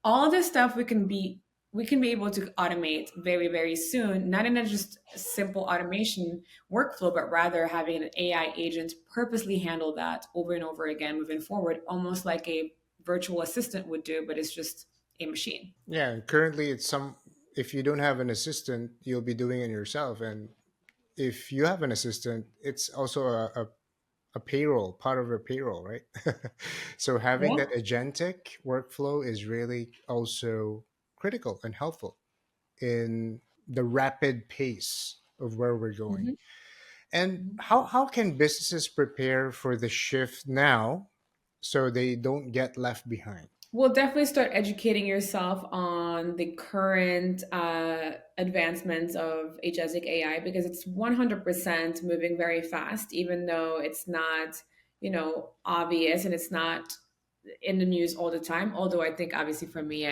all of this stuff we can be able to automate very, very soon, not in a just simple automation workflow, but rather having an AI agent purposely handle that over and over again moving forward, almost like a virtual assistant would do, but it's just a machine. Yeah, currently if you don't have an assistant, you'll be doing it yourself. And if you have an assistant, it's also a payroll, part of a payroll, right? So having Yeah. that agentic workflow is really also critical and helpful in the rapid pace of where we're going. Mhm. And how can businesses prepare for the shift now so they don't get left behind? Well, definitely start educating yourself on the current advancements of agentic AI because it's 100% moving very fast, even though it's not, obvious and it's not in the news all the time. Although I think obviously for me,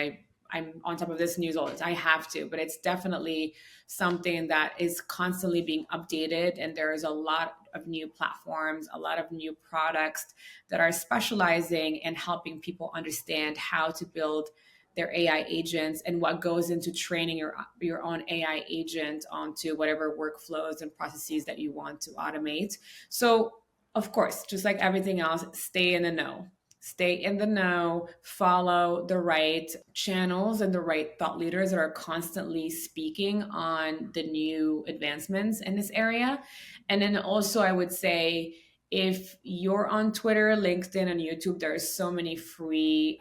I'm on top of this news all the time. I have to, but it's definitely something that is constantly being updated. And there is a lot of new platforms, a lot of new products that are specializing in helping people understand how to build their AI agents and what goes into training your own AI agent onto whatever workflows and processes that you want to automate. So, of course, just like everything else, stay in the know. Stay in the know, follow the right channels and the right thought leaders that are constantly speaking on the new advancements in this area. And then also, I would say, if you're on Twitter, LinkedIn, and YouTube, there are so many free,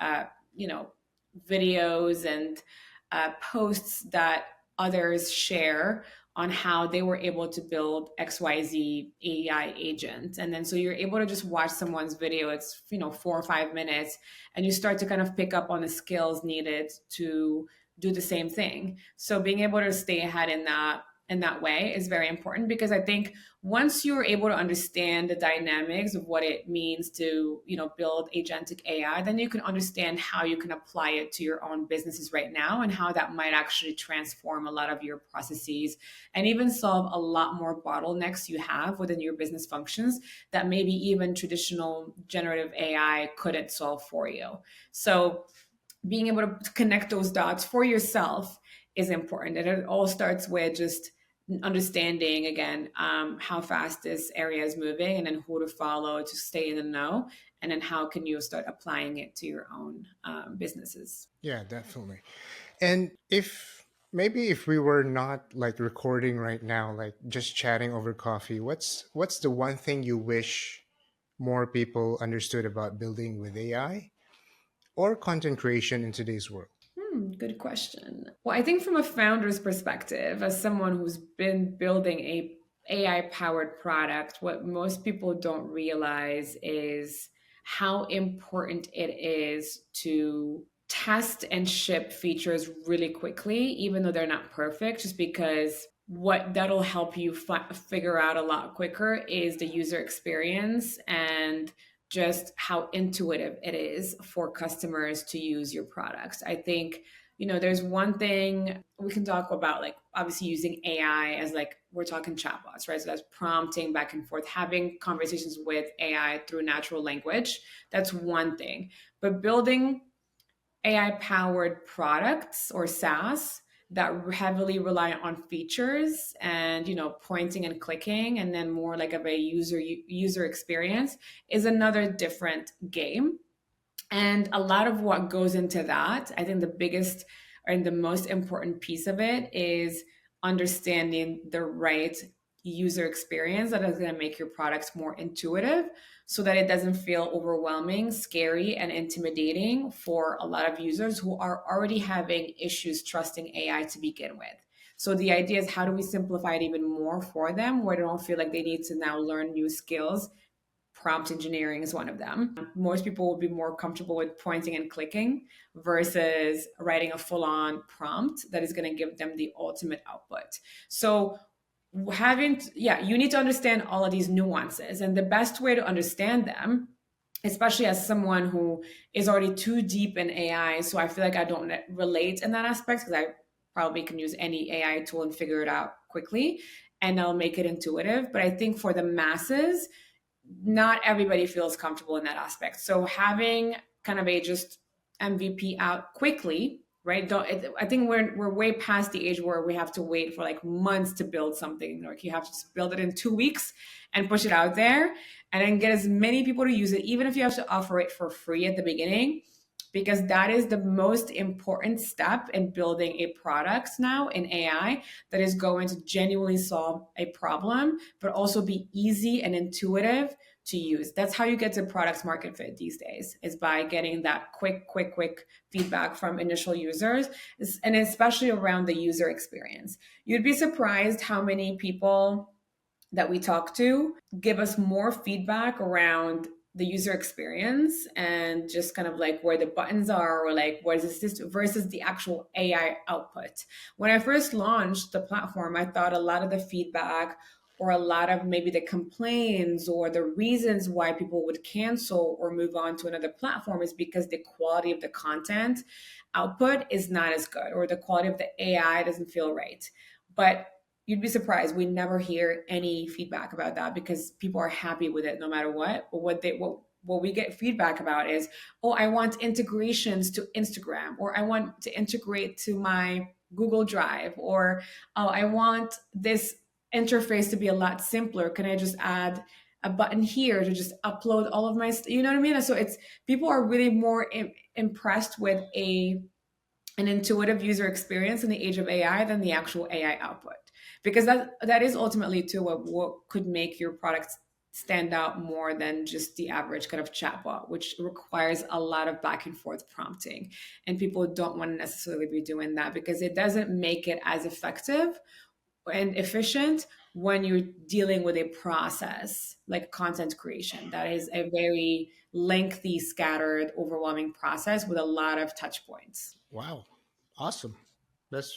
you know, videos and posts that others share on how they were able to build XYZ AI agent. And then so you're able to just watch someone's video. It's, 4 or 5 minutes, and you start to kind of pick up on the skills needed to do the same thing. So being able to stay ahead in that way is very important because I think once you're able to understand the dynamics of what it means to build agentic AI, then you can understand how you can apply it to your own businesses right now and how that might actually transform a lot of your processes and even solve a lot more bottlenecks you have within your business functions that maybe even traditional generative AI couldn't solve for you. So being able to connect those dots for yourself is important, and it all starts with just understanding again how fast this area is moving and then who to follow to stay in the know, and then how can you start applying it to your own businesses. Yeah, definitely. And if we were not like recording right now, like just chatting over coffee, what's the one thing you wish more people understood about building with AI or content creation in today's world? Good question. Well, I think from a founder's perspective, as someone who's been building a AI powered product, what most people don't realize is how important it is to test and ship features really quickly, even though they're not perfect, just because what that'll help you figure out a lot quicker is the user experience and just how intuitive it is for customers to use your products. I think, there's one thing we can talk about, like obviously using AI as like we're talking chatbots, right? So that's prompting back and forth, having conversations with AI through natural language. That's one thing. But building AI powered products or SaaS that heavily rely on features and pointing and clicking and then more like of a user experience is another different game. And a lot of what goes into that, I think the biggest and the most important piece of it is understanding the right user experience that is going to make your products more intuitive so that it doesn't feel overwhelming, scary, and intimidating for a lot of users who are already having issues trusting AI to begin with. So the idea is how do we simplify it even more for them where they don't feel like they need to now learn new skills. Prompt engineering is one of them. Most people will be more comfortable with pointing and clicking versus writing a full-on prompt that is going to give them the ultimate output. So you need to understand all of these nuances, and the best way to understand them, especially as someone who is already too deep in AI, so I feel like I don't relate in that aspect because I probably can use any AI tool and figure it out quickly and I'll make it intuitive. But I think for the masses, not everybody feels comfortable in that aspect. So having kind of a just MVP out quickly, right? I think we're way past the age where we have to wait for like months to build something. Like you have to just build it in 2 weeks and push it out there, and then get as many people to use it, even if you have to offer it for free at the beginning, because that is the most important step in building a product now in AI that is going to genuinely solve a problem, but also be easy and intuitive to use. That's how you get to product market fit these days, is by getting that quick feedback from initial users, and especially around the user experience. You'd be surprised how many people that we talk to give us more feedback around the user experience and just kind of like where the buttons are, or like what is the system versus the actual AI output. When I first launched the platform, I thought a lot of the feedback, or a lot of maybe the complaints or the reasons why people would cancel or move on to another platform, is because the quality of the content output is not as good, or the quality of the AI doesn't feel right. But you'd be surprised, we never hear any feedback about that, because people are happy with it no matter what. But what we get feedback about is, oh, I want integrations to Instagram, or I want to integrate to my Google Drive, or oh, I want this interface to be a lot simpler. Can I just add a button here to just upload all of my you know what I mean? So it's, people are really more impressed with an intuitive user experience in the age of AI than the actual AI output, because that is ultimately too what could make your product stand out more than just the average kind of chatbot, which requires a lot of back and forth prompting, and people don't want to necessarily be doing that, because it doesn't make it as effective and efficient when you're dealing with a process like content creation that is a very lengthy, scattered, overwhelming process with a lot of touch points. Wow. Awesome. That's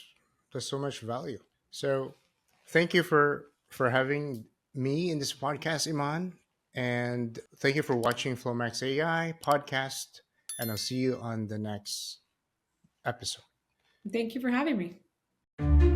that's so much value. So thank you for having me in this podcast, Iman. And thank you for watching FlowMax AI podcast. And I'll see you on the next episode. Thank you for having me.